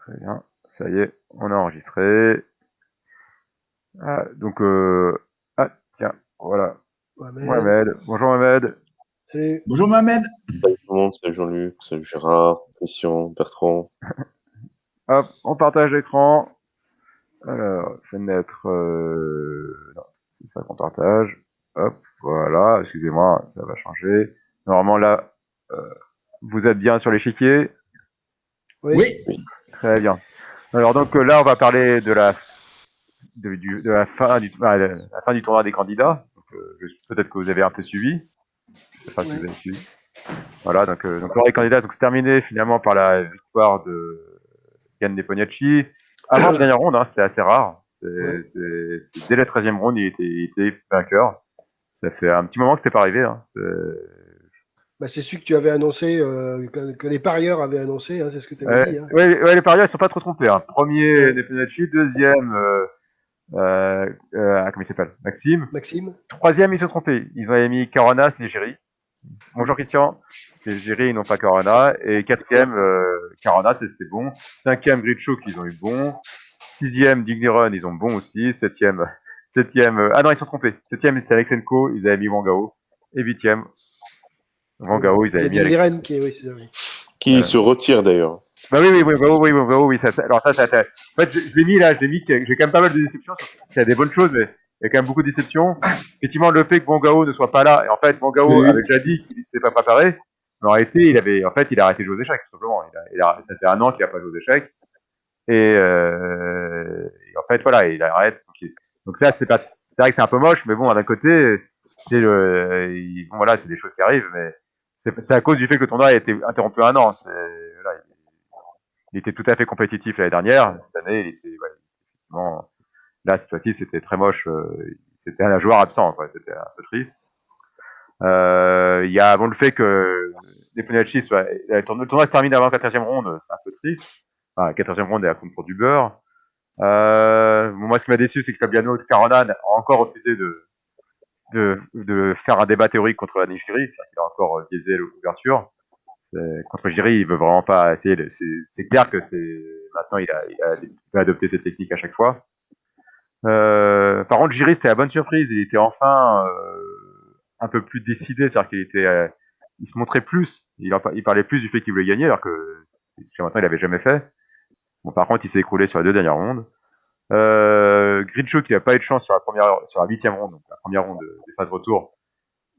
Très bien. Ça y est, on a enregistré. Ah, donc, ah, tiens, voilà. Mohamed. Mohamed. Bonjour Mohamed. Salut. Bonjour Mohamed. Salut tout le monde, salut Jean-Luc, salut Gérard, Christian, Bertrand. Hop, on partage l'écran. Alors, fenêtre, non, c'est ça qu'on partage. Hop, voilà, excusez-moi, ça va changer. Normalement, là, euh, vous êtes bien sur l'échiquier. Oui. Oui. Très bien. Alors, donc, là, on va parler de la fin la fin du tournoi des candidats. Donc, peut-être que vous avez un peu suivi. Je sais pas si vous avez suivi. Voilà, donc le tournoi des candidats, donc c'est terminé finalement par la victoire de Yann Nepomniachtchi. Avant la dernière ronde, hein, c'était assez rare. Dès la 13e ronde, il était vainqueur. Ça fait un petit moment que c'était pas arrivé. Hein. Bah, c'est celui que tu avais annoncé, que les parieurs avaient annoncé, hein, c'est ce que tu avais dit. Hein. Ouais, les parieurs, ils sont pas trop trompés. Hein. Premier, Ouais. Nepomniachtchi. Deuxième, comment il s'appelle, Maxime. Maxime. Troisième, ils se sont trompés. Ils ont mis Caronas et Géry. Bonjour Christian. C'est Géry, ils n'ont pas Corona. Et quatrième, Caronas, c'était bon. Cinquième, Gritchuk, ils ont eu bon. Sixième, Digniron, ils ont bon aussi. Septième, ah non, ils sont trompés. Septième, c'est Alexenko, ils avaient mis Wangao. Et huitième, Wangao, ils Il y avaient a mis Alex. Digniren qui est, oui, c'est ça, oui. Qui se retire d'ailleurs. Bah oui, Wangao, oui, alors ça, en fait, je l'ai mis là, j'ai quand même pas mal de déceptions. Il y a des bonnes choses, mais il y a quand même beaucoup de déceptions. Effectivement, le fait que Wangao ne soit pas là, et en fait, Wangao avait déjà dit qu'il s'était pas préparé, mais en réalité, il a arrêté de jouer aux échecs, tout simplement. Ça fait un an qu'il a pas joué aux échecs. Et en fait, voilà, il arrête. Donc ça, c'est vrai que c'est un peu moche, mais bon, d'un côté, bon, voilà, c'est des choses qui arrivent, mais c'est à cause du fait que le tournoi a été interrompu un an. Voilà, il était tout à fait compétitif l'année dernière. Cette année, il était, ouais, effectivement, là, cette fois-ci, c'était très moche. C'était un joueur absent, quoi. C'était un peu triste. Il y a, bon, le fait que Nepomniachtchi soit, le tournoi se termine avant la 14e ronde, c'est un peu triste. Enfin, la 14e ronde est à compte pour du beurre. Moi, ce qui m'a déçu, c'est que Fabiano Caruana a encore refusé de faire un débat théorique contre la Nigérie. Il a encore biaisé l'ouverture. Contre Jiri, il veut vraiment pas essayer. C'est clair que maintenant il peut adopter cette technique à chaque fois. Par contre, Jiri, c'était la bonne surprise. Il était enfin un peu plus décidé, c'est-à-dire il se montrait plus. Il parlait plus du fait qu'il voulait gagner, alors que jusqu'à maintenant il avait jamais fait. Bon, par contre, il s'est écroulé sur les deux dernières rondes. Gritchuk, il n'a pas eu de chance sur la 8e ronde, donc la première ronde des phases retour.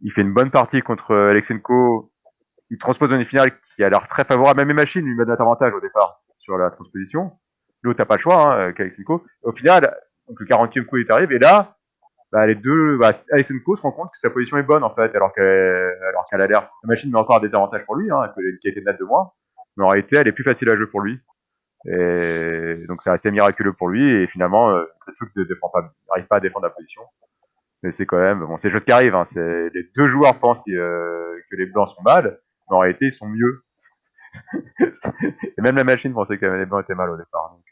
Il fait une bonne partie contre Alexenko. Il transpose une finale qui a l'air très favorable. Même les machines lui mettent un avantage au départ sur la transposition. L'autre, t'as pas le choix, hein, qu'Alexenko. Au final, donc le 40e coup il arrive, et là, les deux, Alexenko se rend compte que sa position est bonne, en fait, alors qu'elle a l'air, la machine met encore un désavantage pour lui, hein, qui a été net de moins. Mais en réalité, elle est plus facile à jouer pour lui. Et donc c'est assez miraculeux pour lui, et finalement, le truc n'arrive pas à défendre la position. Mais c'est quand même, bon, c'est des choses qui arrivent, hein. Les deux joueurs pensent que les blancs sont mal, mais en réalité, ils sont mieux. Et même la machine pensait que les blancs étaient mal au départ. Donc,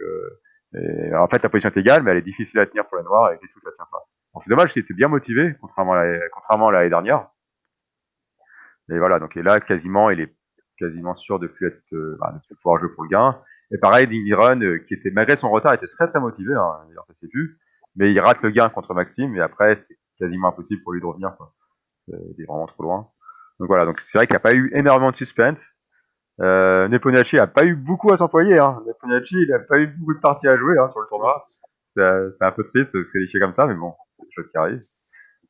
en fait, la position est égale, mais elle est difficile à tenir pour les noirs, et tout, ça tient pas. Bon, c'est dommage qu'il était bien motivé, contrairement à l'année dernière. Et voilà, donc, et là, il est quasiment sûr de plus de plus pouvoir jouer pour le gain. Et pareil, Dingiron, qui était, malgré son retard, était très très motivé, hein, d'ailleurs, ça s'est vu. Mais il rate le gain contre Maxime, et après, c'est quasiment impossible pour lui de revenir, quoi. Il est vraiment trop loin. Donc voilà, donc c'est vrai qu'il n'y a pas eu énormément de suspense. Nepomniachtchi a pas eu beaucoup à s'employer, hein. Nepomniachtchi, il a pas eu beaucoup de parties à jouer, hein, sur le tournoi. C'est un peu triste de se qualifier comme ça, mais bon, c'est des choses qui arrivent.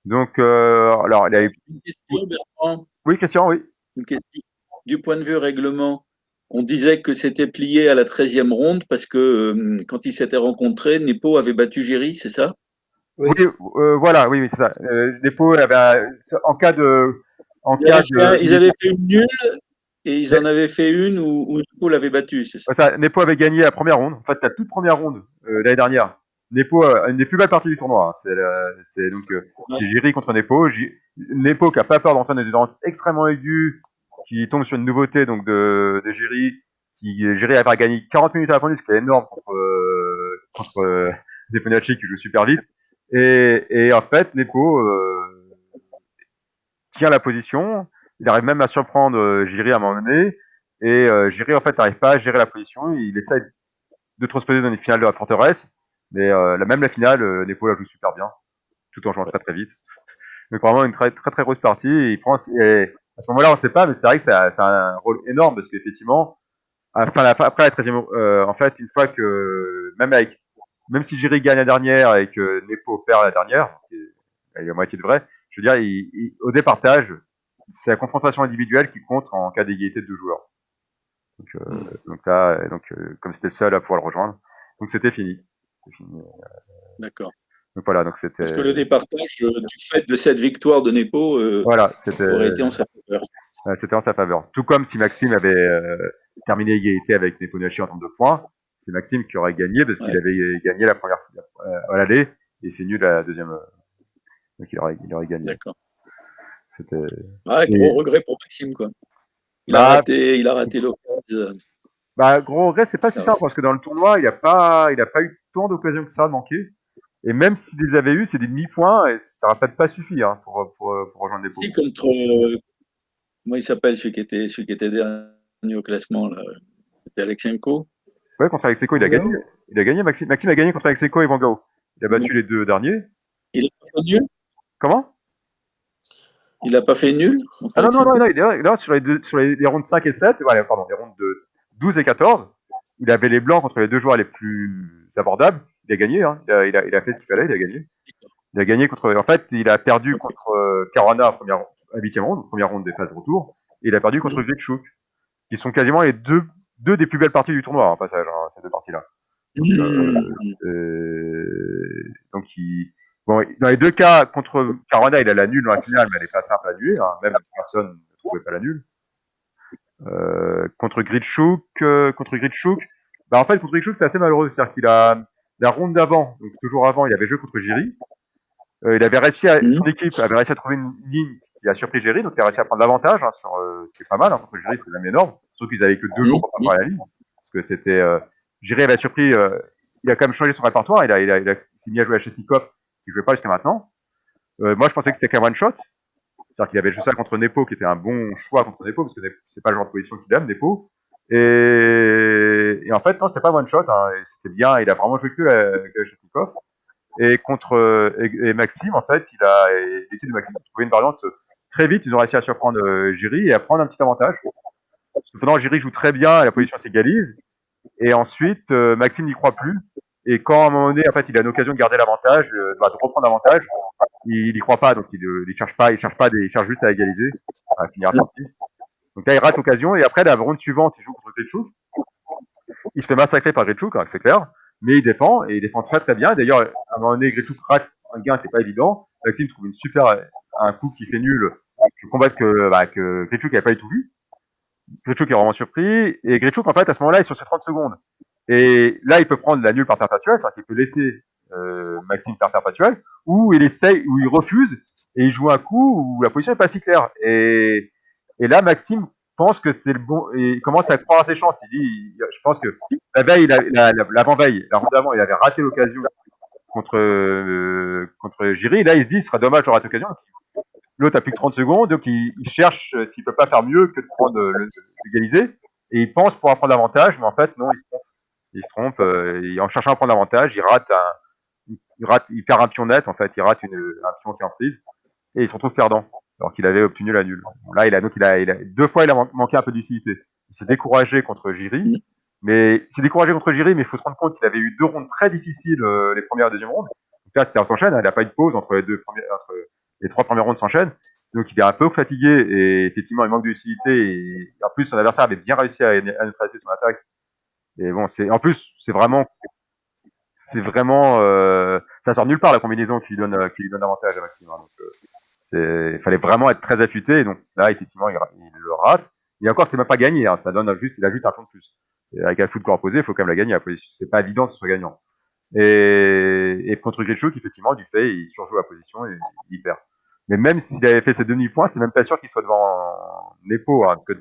Donc, alors, il a eu... Une question, Bertrand. Oui, Christian, oui. Une question. Du point de vue règlement, on disait que c'était plié à la 13e ronde parce que quand ils s'étaient rencontrés, Nepo avait battu Géry, c'est ça? Oui. Oui, voilà, oui, c'est ça. Nepo, en cas de, Ils avaient fait une nulle et ils en avaient fait une où Nepo l'avait battu, c'est ça? Nepo avait gagné la première ronde. En fait, la toute première ronde l'année dernière. Nepo, une des plus belles parties du tournoi. Hein. C'est donc Ouais. c'est Jiri contre Nepo. Nepo qui a pas peur d'entrer dans des danses extrêmement aiguës, qui tombe sur une nouveauté donc de Jiri, Jiri avait gagné 40 minutes à la fin, ce qui est énorme contre Nepomniachtchi qui joue super vite. Et en fait, Nepo tient la position. Il arrive même à surprendre Jiri à un moment donné. Et Jiri, en fait, n'arrive pas à gérer la position. Il essaie de transposer dans les finales de la forteresse. Mais même la finale, Nepo la joue super bien, tout en jouant très très vite. Donc vraiment une très très très grosse partie. Et il prend, et à ce moment-là, on sait pas, mais c'est vrai que ça a un rôle énorme parce qu'effectivement, après la 13e, en fait, une fois que même si Jiri gagne la dernière et que Nepo perd la dernière, il y a la moitié de vrai, je veux dire, au départage, c'est la confrontation individuelle qui compte en cas d'égalité de deux joueurs. Comme c'était le seul à pouvoir le rejoindre, donc c'était fini. D'accord. Donc voilà, donc Parce que c'était, le départage, du fait de cette victoire de Nepo, voilà, aurait été en sa faveur. c'était en sa faveur. Tout comme si Maxime avait terminé égalité avec Nepomniachtchi en termes de points, c'est Maxime qui aurait gagné parce qu'il Ouais. avait gagné la première à l'aller et fait nul à la deuxième. Donc il aurait gagné. D'accord. C'était. Ouais, Et, gros regret pour Maxime, quoi. Il a bah, raté l'occasion. gros regret, c'est pas si simple parce que dans le tournoi, il a pas eu tant d'occasions que ça de manquer. Et même s'il les avait eu, c'est des demi-points et ça aurait peut-être pas suffi hein, pour rejoindre les pots. Si, contre, comment il s'appelle, celui qui était dernier au classement, là. C'était Alexenko. Ouais, contre Alexeco, il a gagné. Il a gagné, Maxime. Maxime a gagné contre Alexeco et Van Gogh. Il a battu les deux derniers. Il a pas fait nul? Comment? Il a pas fait nul? Ah non, non, sur les rounds 5 et 7, voilà, pardon, les rounds de 12 et 14, il avait les blancs contre les deux joueurs les plus abordables. Il a gagné, hein. Il a fait ce qu'il fallait, il a gagné. Il a gagné contre, en fait, il a perdu contre Caruana à 8e round, première round des phases de retour. Et il a perdu contre Vikchuk, qui sont quasiment les deux des plus belles parties du tournoi, en passage, hein, ces deux parties-là. Donc, bon, dans les deux cas, contre Caruana, il a la nulle dans la finale, mais elle est pas simple à annuler, hein. Même personne ne trouvait pas la nulle. Contre Gritchuk, bah en fait contre Gritchuk c'est assez malheureux, c'est-à-dire qu'il a la ronde d'avant, donc toujours avant, il avait joué contre Jiri. Il avait réussi son équipe avait réussi à trouver une ligne qui a surpris Jiri, donc il a réussi à prendre l'avantage hein, sur ce qui est pas mal hein, contre Jiri, c'est même énorme. Sauf qu'ils avaient que 2 jours pour préparer la ligne, parce que c'était Jiri avait surpris, il a quand même changé son répertoire, il s'est mis à jouer à Chesnikov, qui jouait pas jusqu'à maintenant. Moi je pensais que c'était qu'un one shot. C'est-à-dire qu'il avait joué ça contre Nepo, qui était un bon choix contre Nepo, parce que c'est pas le genre de position qu'il aime, Nepo. Et en fait, non, c'était pas one shot, hein, c'était bien, il a vraiment joué que Chesnikov. Et et Maxime, en fait, l'équipe de Maxime a trouvé une variante très vite, ils ont réussi à surprendre Jiri et à prendre un petit avantage. Cependant, Jiri joue très bien, et la position s'égalise. Et ensuite, Maxime n'y croit plus. Et quand à un moment donné, en fait, il a une occasion de garder l'avantage, de reprendre l'avantage, il y croit pas, donc il cherche juste à égaliser, à finir la partie. Donc là, il rate l'occasion, et après, la ronde suivante, il joue contre Gritchuk. Il se fait massacrer par Gritchuk, hein, c'est clair, mais il défend, et il défend très très bien. D'ailleurs, à un moment donné, Gritchuk rate un gain, c'est pas évident. Maxime trouve un coup qui fait nul, je combat que Gritchuk n'avait pas du tout vu. Gritchuk est vraiment surpris, et Gritchuk, en fait, à ce moment-là, est sur ses 30 secondes. Et là, il peut prendre la nulle par perpétuelle, c'est-à-dire qu'il peut laisser Maxime par perpétuelle, ou il refuse, et il joue un coup où la position est pas si claire. Et là, Maxime pense que c'est le bon, et il commence à croire à ses chances. Je pense que la veille, l'avant-veille, la ronde d'avant, il avait raté l'occasion contre Jiri. Là, il se dit, ce sera dommage de rater l'occasion. L'autre a plus que 30 secondes, donc il cherche s'il peut pas faire mieux que de prendre l'égaliser. Et il pense pouvoir prendre l'avantage, mais en fait, non, il se trompe. En cherchant à prendre l'avantage, il perd un pion net, en fait, il rate un pion qui est en prise, et il se retrouve perdant, alors qu'il avait obtenu la nulle. Bon, là, deux fois, il a manqué un peu d'utilité. Il s'est découragé contre Jiri, mais il il faut se rendre compte qu'il avait eu 2 rondes très difficiles, les premières et deuxième rondes. Donc là, ça s'enchaîne, il n'a pas eu de pause entre les 3 premières rondes s'enchaînent. Donc il est un peu fatigué, et effectivement, il manque de lucidité, et en plus, son adversaire avait bien réussi à neutraliser son attaque. Et bon, en plus, c'est vraiment, ça sort nulle part la combinaison qui lui donne l'avantage à Maxime. Hein. Donc, il fallait vraiment être très affûté. Donc là, effectivement, il le rate. Et encore, c'est même pas gagné. Hein. Il a juste un point de plus. Et avec un foot corps opposé, il faut quand même la gagner. C'est pas évident que ce soit gagnant. Et contre Gritchuk, effectivement, du fait, il surjoue la position et il perd. Mais même s'il avait fait ses demi-points, c'est même pas sûr qu'il soit devant Nepo. Hein, parce que,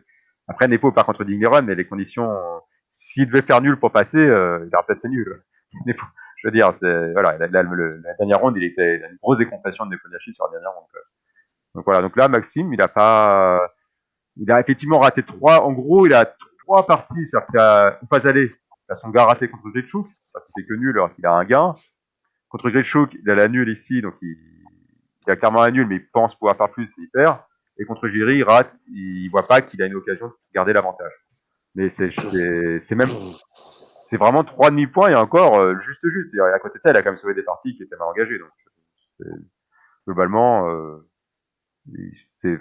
après, Nepo part contre Digneron, mais les conditions, s'il devait faire nul pour passer, il aurait peut-être fait nul. Je veux dire, voilà, la dernière ronde, il a une grosse décompression de Nepomniachtchi sur la dernière ronde. Donc voilà, donc là, Maxime, il a effectivement raté 3, en gros, il a 3 parties, c'est-à-dire qu'il a pas allé, il a son gars raté contre Grichuk, parce qu'il fait que nul alors qu'il a un gain. Contre Grichuk, il a la nulle ici, donc il a clairement un nul, mais il pense pouvoir faire plus, il perd. Et contre Jiri, il rate, il voit pas qu'il a une occasion de garder l'avantage. Mais c'est même, c'est vraiment 3 demi-points et encore juste. Et à côté de ça, il a quand même sauvé des parties qui étaient mal engagées. Donc, globalement, c'est.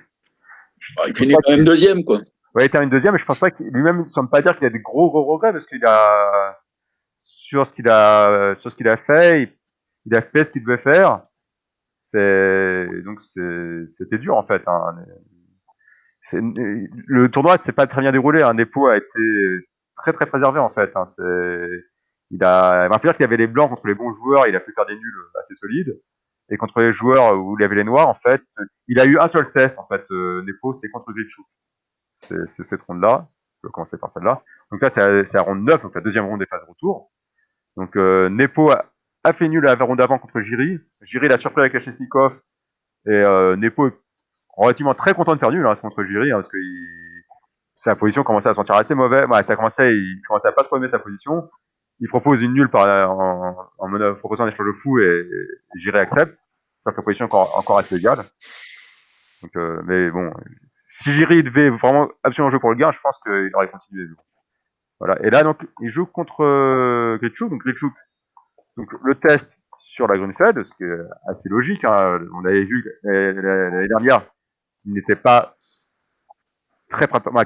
Il finit quand même deuxième, quoi. Ouais, il termine deuxième, mais je pense pas qu'il lui-même ne semble pas dire qu'il a des gros regrets parce qu'il a sur ce qu'il a fait, il a fait ce qu'il devait faire. Donc c'était dur en fait. Hein. Le tournoi s'est pas très bien déroulé. Hein. Nepo a été très très préservé en fait. Hein. Il va dire qu'il y avait les blancs contre les bons joueurs, il a pu faire des nuls assez solides. Et contre les joueurs où il y avait les noirs, en fait, il a eu un seul test en fait. Nepo, c'est contre Grichuk. C'est cette ronde-là. Je vais commencer par celle-là. Donc là, c'est la ronde 9, donc la deuxième ronde des phases retour. Donc Nepo a fait nul à la ronde d'avant contre Jiri. Jiri l'a surpris avec Lachesnikov. Et Nepo est relativement très content de faire nul contre Jiri, parce que sa position commençait à se sentir assez mauvaise. Il commençait à pas trop aimer sa position. Il propose une nulle en proposant un échange de fou et Jiri accepte. Donc la position encore assez égale. Donc, mais bon, si Jiri devait vraiment absolument jouer pour le gain, je pense qu'il aurait continué. Voilà. Et là, donc, il joue contre Grichuk. Donc Grichuk, donc le test sur la Grunfeld, ce qui est assez logique. Hein. On avait vu l'année dernière, il n'était pas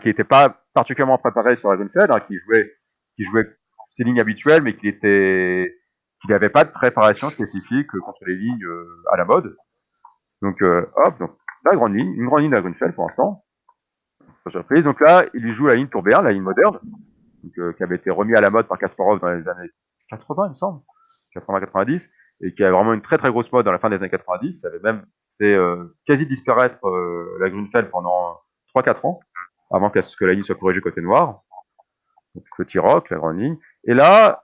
qui n'était pas particulièrement préparé sur la Grunfeld, hein, qui jouait ses lignes habituelles, mais qu'il n'avait pas de préparation spécifique contre les lignes à la mode. Donc donc une grande ligne de la Grunfeld pour l'instant. Pas surprise. Donc là, il joue la ligne Tourbillon, la ligne moderne, donc, qui avait été remis à la mode par Kasparov dans les années 80, il me semble, 80-90, et qui a vraiment une très très grosse mode dans la fin des années 90. Ça avait même fait quasi disparaître la Grunfeld pendant 3-4 ans, avant que la ligne soit corrigée côté noir. Donc petit rock, la grande ligne. Et là,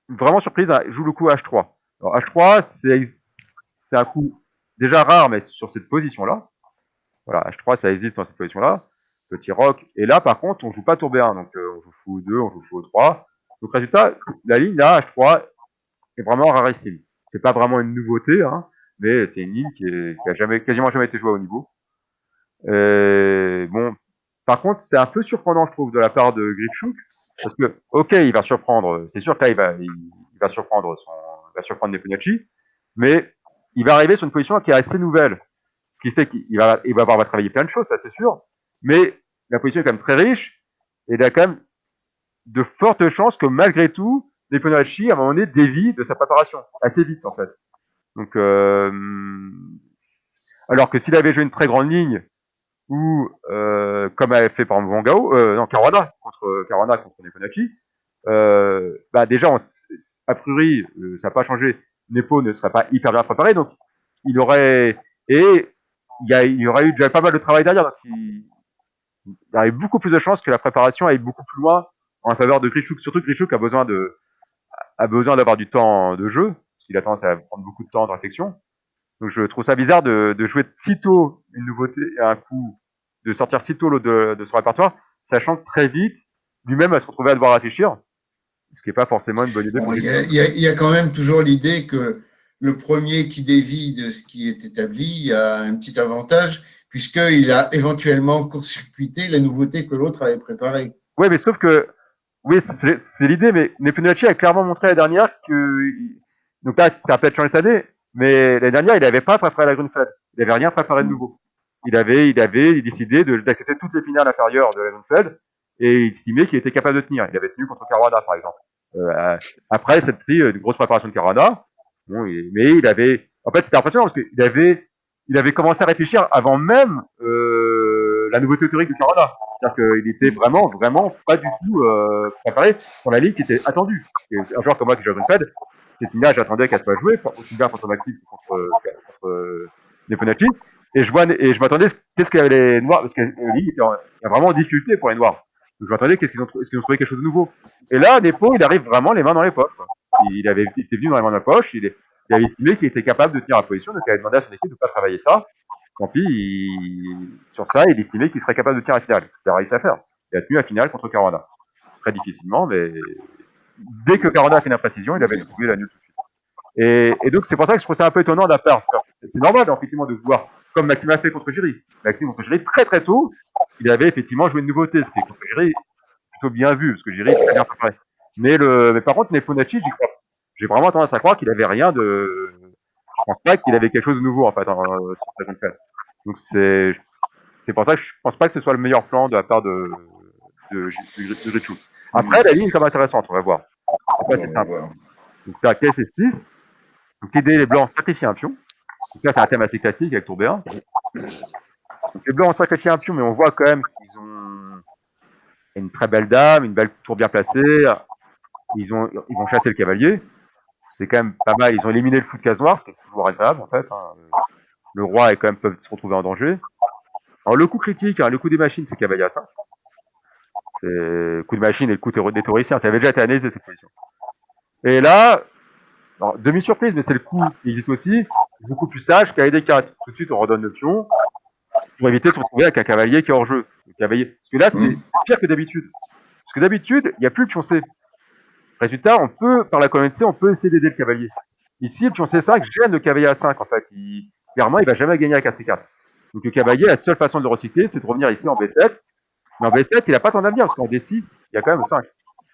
vraiment surprise, il joue le coup H3. Alors H3, c'est un coup déjà rare, mais sur cette position-là. Voilà, H3, ça existe dans cette position-là. Petit rock. Et là, par contre, on joue pas tour B1. Donc, on joue fou 2, on joue fou 3. Donc, résultat, la ligne là, H3, est vraiment rarissime. C'est pas vraiment une nouveauté, hein, mais c'est une ligne qui a quasiment jamais été jouée au niveau. Bon, par contre, c'est un peu surprenant, je trouve, de la part de Grichuk, parce que, ok, il va surprendre, c'est sûr que là, il va surprendre Nepomniachtchi, mais il va arriver sur une position qui est assez nouvelle, ce qui fait qu'il va avoir à travailler plein de choses, ça c'est sûr, mais la position est quand même très riche, et il a quand même de fortes chances que malgré tout, Nepomniachtchi, à un moment donné, dévie de sa préparation, assez vite en fait. Donc, alors que s'il avait joué une très grande ligne, ou comme avait fait par exemple Vangao, Caruana contre Nepomniachtchi, déjà a priori ça n'a pas changé. Nepo ne serait pas hyper bien préparé, donc il y aurait eu déjà pas mal de travail derrière, donc il y aurait beaucoup plus de chances que la préparation aille beaucoup plus loin en faveur de Grichuk. Surtout que Grichuk a besoin d'avoir du temps de jeu, parce qu'il a tendance à prendre beaucoup de temps de réflexion. Donc je trouve ça bizarre de jouer si tôt une nouveauté à un coup, de sortir si tôt de son répertoire, sachant que très vite, lui-même va se retrouver à devoir réfléchir, ce qui n'est pas forcément une bonne idée. Bon, il y a quand même toujours l'idée que le premier qui dévie de ce qui est établi a un petit avantage, puisqu'il a éventuellement court-circuité la nouveauté que l'autre avait préparée. Oui, mais sauf que, oui, c'est l'idée, mais Nepomniachtchi a clairement montré la dernière que, donc là, ça a peut-être changé cette année, mais l'année dernière, il n'avait pas préparé la Grunfeld. Il n'avait rien préparé de nouveau. Il avait décidé d'accepter toutes les finales inférieures de la Grunfeld, et il estimait qu'il était capable de tenir. Il avait tenu contre Caruana, par exemple. Après, cette pris une grosse préparation de Caruana. Bon, mais il avait, en fait, c'était impressionnant parce qu'il avait commencé à réfléchir avant même la nouveauté théorique de Caruana. C'est-à-dire qu'il était vraiment pas du tout préparé sur la ligne qui était attendue. Et un joueur comme moi qui joue à Grunfeld, cette ligne-là, j'attendais qu'elle soit jouée, aussi bien contre Maxime que contre Nepomniachtchi. Et je m'attendais, qu'est-ce qu'il y avait les Noirs, parce que il y a vraiment en difficulté pour les Noirs. Donc je m'attendais, est-ce qu'ils ont trouvé quelque chose de nouveau. Et là, Nepo, il arrive vraiment les mains dans les poches. Il était venu dans les mains dans la poche, il avait estimé qu'il était capable de tenir la position, donc il avait demandé à son équipe de ne pas travailler ça. Tant pis, sur ça, il estimait qu'il serait capable de tenir la finale. Ce qu'il a réussi à faire. Il a tenu la finale contre Caruana. très difficilement, mais dès que Caronda a fait une imprécision, il avait trouvé la nulle tout de suite. Et donc c'est pour ça que je trouve ça un peu étonnant de la part. C'est normal effectivement de voir, comme Maxime a fait contre Giry. Maxime contre Giry, très très tôt, il avait effectivement joué une nouveauté, ce qui est contre Giry plutôt bien vu, parce que Giry est très bien préparé. Mais par contre, Neponacci, j'y crois. J'ai vraiment tendance à croire qu'il avait rien de. Je pense pas qu'il avait quelque chose de nouveau en fait sur sa conquête. Donc c'est pour ça que je pense pas que ce soit le meilleur plan de la part de Gritchou. Après, la ligne est quand même intéressante, on va voir. Après, c'est simple. Donc t'as KS et 6. Donc aider les blancs sacrifier un pion. Donc là, c'est un thème assez classique avec tour B1. Donc les blancs ont sacrifié un pion, mais on voit quand même qu'ils ont une très belle dame, une belle tour bien placée. Ils vont chasser le cavalier. C'est quand même pas mal. Ils ont éliminé le fou de case noire, ce qui est toujours agréable en fait. Le roi est quand même peut se retrouver en danger. Alors le coup critique, le coup des machines, c'est cavalier à 5. C'est le coup de machine et le coup des théoriciens. Ça avait déjà été analysé cette position. Et là, demi-surprise, mais c'est le coup qui existe aussi, beaucoup plus sage qu'à des 4. Tout de suite, on redonne le pion pour éviter de se retrouver avec un cavalier qui est hors jeu. Le cavalier. Parce que là, c'est pire que d'habitude. Parce que d'habitude, il n'y a plus le pion C. Résultat, on peut, par la colonne C, on peut essayer d'aider le cavalier. Ici, le pion C5 gêne le cavalier A5, en fait. Clairement, il va jamais gagner avec AC4. Donc le cavalier, la seule façon de le recycler, c'est de revenir ici en B7. Mais en B7, il n'a pas tant d'avenir, parce qu'en D6, il y a quand même le 5.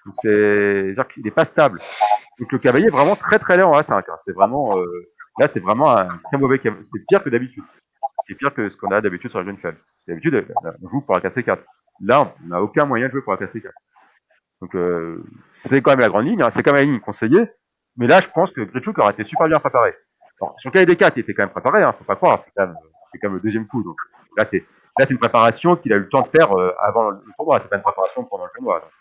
Donc c'est-à-dire qu'il n'est pas stable. Donc le cavalier est vraiment très très laid en A5. C'est vraiment, là, c'est vraiment un très mauvais cavalier. C'est pire que d'habitude. C'est pire que ce qu'on a d'habitude sur la Greenfell. D'habitude, on joue pour la KC4. Là, on n'a aucun moyen de jouer pour la KC4. Donc c'est quand même la grande ligne, c'est quand même la ligne conseillée. Mais là, je pense que Gritchuk aura été super bien préparé. Alors, sur le KD4, il était quand même préparé, faut pas croire. C'est quand même le deuxième coup. Donc là, c'est une préparation qu'il a eu le temps de faire avant le tournoi. C'est pas une préparation pendant le tournoi. Donc,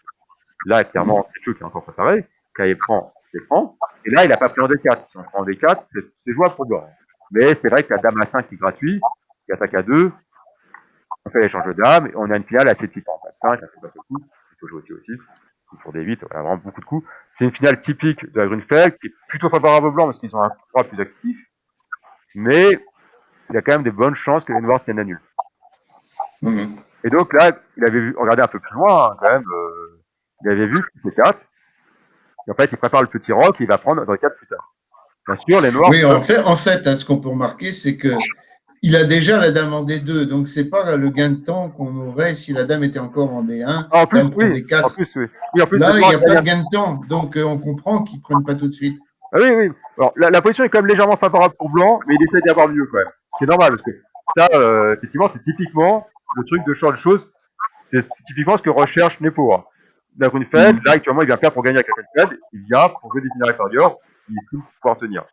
là, clairement, Gritchuk est encore préparé. Quand il prend, c'est franc. Et là, il a pas pris en D4. Si on prend en D4, c'est jouable pour blanc. Mais c'est vrai que la dame A5 est gratuite, qui attaque à 2. On fait l'échange de dames, et on a une finale assez type en 5, un peu de coup. Il faut jouer aussi au 6. Pour des 8, vraiment beaucoup de coups. C'est une finale typique de la Grünfeld, qui est plutôt favorable aux blancs parce qu'ils ont un droit plus actif. Mais il y a quand même des bonnes chances que les noirs tiennent à nul. Et donc là, il avait vu, regardez un peu plus loin, quand même, il avait vu que c'est 4. Et en fait, il prépare le petit roc et il va prendre dans le 4 plus tard. Bien sûr, les noirs. Oui, en fait, ce qu'on peut remarquer, c'est que il a déjà la dame en D2, donc c'est pas le gain de temps qu'on aurait si la dame était encore en D1. En plus, dame oui. D4. En plus, oui. Oui, en plus, là, il n'y a pas de gain de temps, donc on comprend qu'ils ne prennent pas tout de suite. Ah oui, oui. Alors, la position est quand même légèrement favorable pour blanc, mais il essaie d'y avoir mieux quand même. C'est normal, parce que ça, effectivement, c'est typiquement le truc de changer de choses. C'est typiquement ce que recherche Nepo. La Grünfeld, là, actuellement, il vient faire pour gagner avec la Grünfeld, il vient pour jouer des finales inférieures, il estime pouvoir tenir.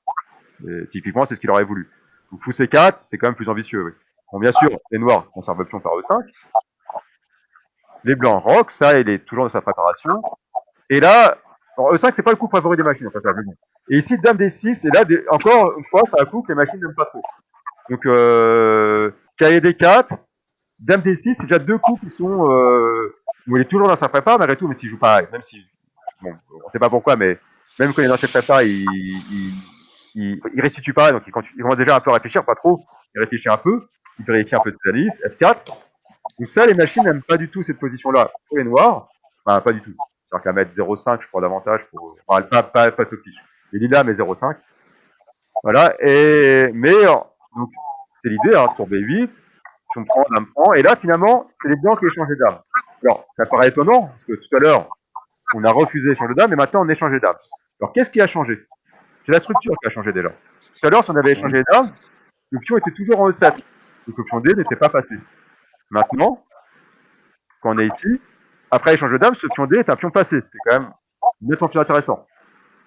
Et typiquement, c'est ce qu'il aurait voulu. Donc, fou C4, c'est quand même plus ambitieux, oui. Bon, bien sûr, les noirs conservent le pion par E5. Les blancs rock, ça, il est toujours dans sa préparation. Et là, alors E5, c'est pas le coup favori des machines, en fait, mais bon. Et ici, dame D6, et là, encore une fois, c'est un coup que les machines n'aiment pas trop. Donc, cahier D4, dame D6, c'est déjà deux coups qui sont, où il est toujours dans sa prépa, malgré tout, mais s'il joue pas, même si, bon, on sait pas pourquoi, mais même quand il est dans cette prépa, il restitue pas, donc il commence déjà un peu à réfléchir, pas trop, il réfléchit un peu, il vérifie un peu ses analyses, F4. Donc ça, les machines n'aiment pas du tout cette position-là. Pour les noirs, enfin, pas du tout. C'est-à-dire qu'à mettre 0,5, je crois davantage pour, enfin, pas Sophie. Les lilas, mais 0,5. Voilà, donc, c'est l'idée, sur B8, si on prend, dame prend, et là, finalement, c'est les blancs qui échangent les dames. Alors, ça paraît étonnant, parce que tout à l'heure, on a refusé l'échange de dames, et maintenant, on échange les dames. Alors, qu'est-ce qui a changé? C'est la structure qui a changé déjà. Tout à l'heure, si on avait échangé les dames, le pion était toujours en E7. Donc, le pion D n'était pas passé. Maintenant, quand on est ici, après échange de dames, ce pion D est un pion passé. C'était quand même nettement plus intéressant.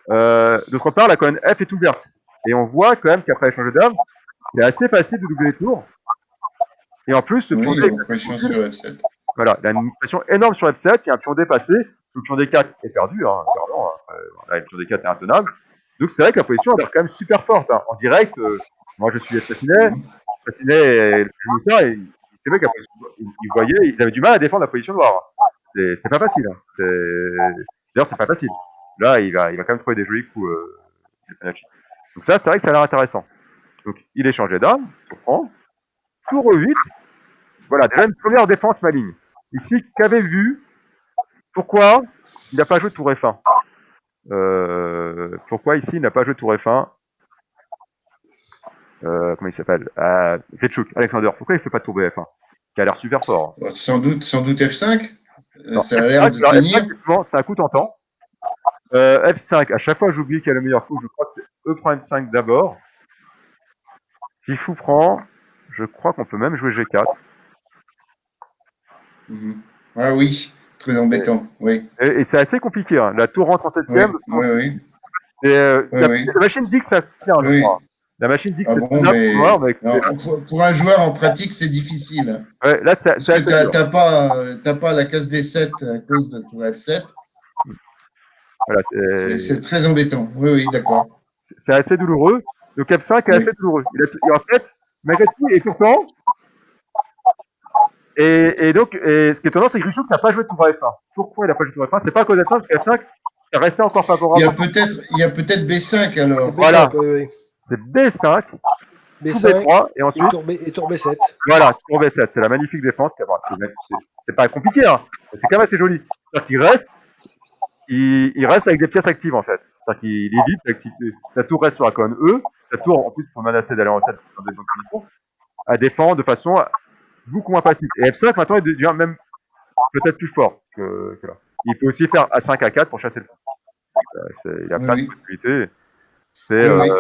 D'autre part, la colonne F est ouverte. Et on voit quand même qu'après échange de dames, c'est assez facile de doubler les tours. Et en plus, ce pion D. Il y a une pression sur F7. Voilà, il y a une pression énorme sur F7, il y a un pion D passé, le pion D4 est perdu, clairement. Là, le pion D4 est intenable. Donc c'est vrai que la position a l'air quand même super forte. En direct, moi je suis Fassinet joue ça, et c'est vrai qu'ils voyaient, ils avaient du mal à défendre la position noire. C'est pas facile. D'ailleurs, c'est pas facile. Là, il va quand même trouver des jolis coups. Donc ça, c'est vrai que ça a l'air intéressant. Donc il échange les dames, on prend. Tour 8. Voilà, déjà une première défense maligne. Ici, qu'avait vu Pourquoi il n'a pas joué tour F1 Pourquoi ici il n'a pas joué tour F1 Comment il s'appelle Fetchuk, Alexander. Pourquoi il fait pas tour BF1 Qui a l'air super fort. Bah, sans doute F5. Alors, Ça a l'air de alors, tenir. F5, effectivement, c'est un coup tentant. F5, à chaque fois j'oublie qu'il y a le meilleur coup. Je crois que c'est E prend F5 d'abord. Si fou prend, je crois qu'on peut même jouer G4. Mhm. Ah oui, très embêtant. Oui, Et c'est assez compliqué. Hein. La tour rentre en oui, septième. oui. Et, Oui, oui. la machine dit que ça tient, je Oui. crois. La machine dit que Ah c'est bon, tenable mais pour noir, mais non, pour un joueur en pratique, c'est difficile. ouais, là, Parce c'est que assez dur. t'as pas la case D7 à cause de tour F7. Voilà, C'est très embêtant. Oui, oui, d'accord. c'est assez douloureux. Le cap 5 est Oui. assez douloureux. Et en fait, malgré tout, et pourtant, et donc, ce qui est étonnant, c'est que Richouk n'a pas joué de tour F1. Pourquoi il n'a pas joué de tour F1 C'est pas à cause de F5, parce que F5 est resté encore favorable. Il y a peut-être B5 alors. C'est B5, Voilà. oui. C'est B5, tour B5 B3, et ensuite, et tour B7. voilà, tour B7. C'est la magnifique défense. C'est pas compliqué, hein. C'est quand même assez joli. C'est-à-dire qu'il reste, il reste avec des pièces actives, en fait. C'est-à-dire qu'il évite, sa tour reste sur la colonne E, sa tour, en plus, pour menacer d'aller en 7 dans des bonnes conditions, à défendre de façon beaucoup moins passive. Et F5, maintenant, il devient même peut-être plus fort que là. Il peut aussi faire A5, A4 pour chasser le fond. Il a plein de Oui, possibilités. oui.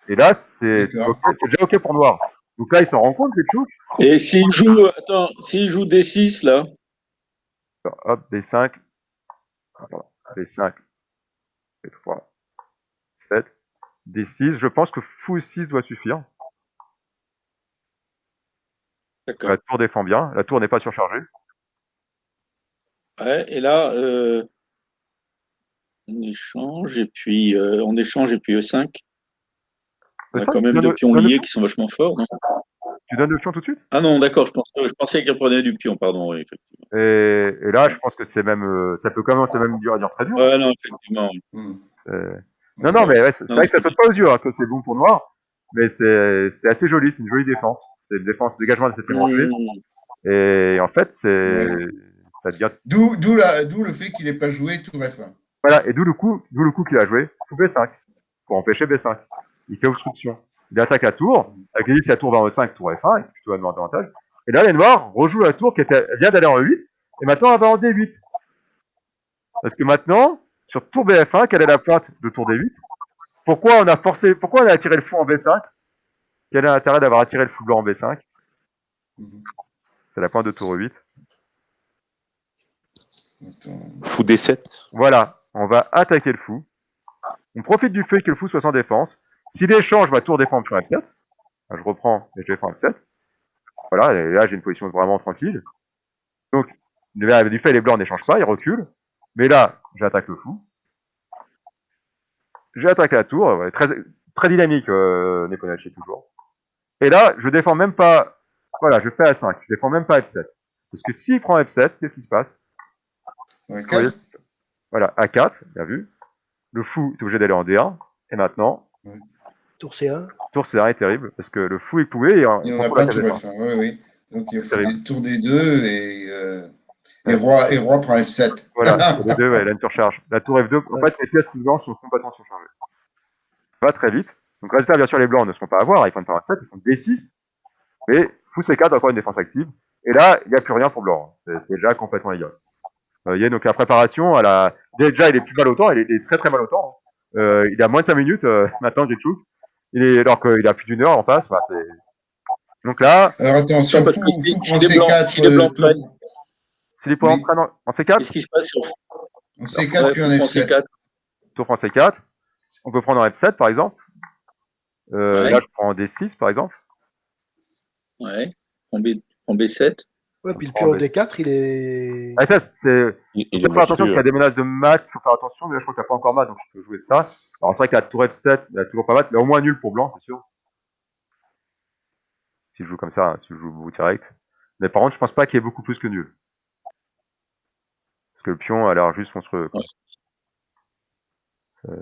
Et là, c'est D'accord. déjà OK pour noir. Donc là, il s'en rend compte, Fetchuk. Et s'il joue, attends, s'il joue D6 là, Hop, B5. Pardon, B5. B3. 7. D6. Je pense que fou 6 doit suffire. d'accord. La tour défend bien. La tour n'est pas surchargée. Ouais, et là, on échange et puis E5. On a E5, quand même deux pions liés qui sont vachement forts, non? tu donnes le pion tout de suite. Ah non, d'accord, je pensais qu'elle prenait du pion, pardon, oui, effectivement. Et là, je pense que c'est même, ça peut commencer même dur à dire très dur. Ouais, non, effectivement. Mhm. Non, mais ouais, c'est Non, vrai que ça c'est saute pas aux yeux hein, que c'est bon pour noir, mais c'est assez joli, c'est une jolie défense. C'est une défense de dégagement de cette rangée. Et en fait, ça devient. D'où le fait qu'il n'ait pas joué tour F1. Voilà, et d'où le coup qu'il a joué, tout B5, pour empêcher B5. Il fait obstruction. Il attaque la tour, avec l'idée si la tour va en E5, tour F1, il plutôt un avantage. Et là, les noirs rejouent la tour qui vient d'aller en E8, et maintenant elle va en D8. Parce que maintenant, sur tour BF1, quelle est la pointe de tour D8? Pourquoi on a attiré le fou en B5? Quel est l'intérêt d'avoir attiré le fou blanc en B5? C'est la pointe de tour E8. Fou D7. Voilà, on va attaquer le fou. On profite du fait que le fou soit sans défense. S'il échange, ma tour défend sur F7. Je reprends et je défends F7. Voilà, et là j'ai une position vraiment tranquille. Donc, du fait, les blancs n'échangent pas, ils reculent. Mais là, j'attaque le fou. J'attaque la tour, ouais, très dynamique, Nepomniachtchi toujours. Et là, je défends même pas. Voilà, je fais A5, je défends même pas F7. Parce que s'il prend F7, qu'est-ce qui se passe? Voilà, A4, bien vu. Le fou est obligé d'aller en D1. Et maintenant, Tour C1. tour C1 est terrible, parce que le fou est couvé et Il n'y en a pas tour F1. Oui, oui. Donc il faut des tours D2 et roi prend F7. Voilà, tour D2, ouais, là une surcharge. La tour F2, en fait, les pièces blanches sont complètement surchargées. Ça va très vite. Donc résultat, bien sûr, les blancs ne seront pas à voir, ils prennent pas F7, ils font D6. Mais fou C4, encore une défense active. Et là, il n'y a plus rien pour blanc. C'est déjà complètement égal. Il y a donc la préparation à la. Déjà, il est plus mal au temps, il est très très mal au temps. Il a moins de 5 minutes maintenant, Jitchuk. Alors qu'il a plus d'une heure en face. Bah, donc là. Alors attention, parce fou que prend C4. Si les blancs prennent, Si les points prennent en C4. qu'est-ce qui se passe sur en C4 puis en F7. Tour prend C4. On peut prendre en F7 par exemple. Ouais. Là, je prends en D6 par exemple. Ouais. En B7. Ouais, puis le pion en D4, il est. Ah, ça, c'est. Il Faut faire attention qu'il y a des menaces de mat, faut faire attention, mais là je crois qu'il n'y a pas encore mat, donc je peux jouer ça. Alors c'est vrai que la tour F7, il a toujours pas mat, il a au moins nul pour blanc, c'est sûr. Si je joue comme ça, si je joue direct. Mais par contre, je pense pas qu'il y ait beaucoup plus que nul. Parce que le pion a l'air juste monstrueux.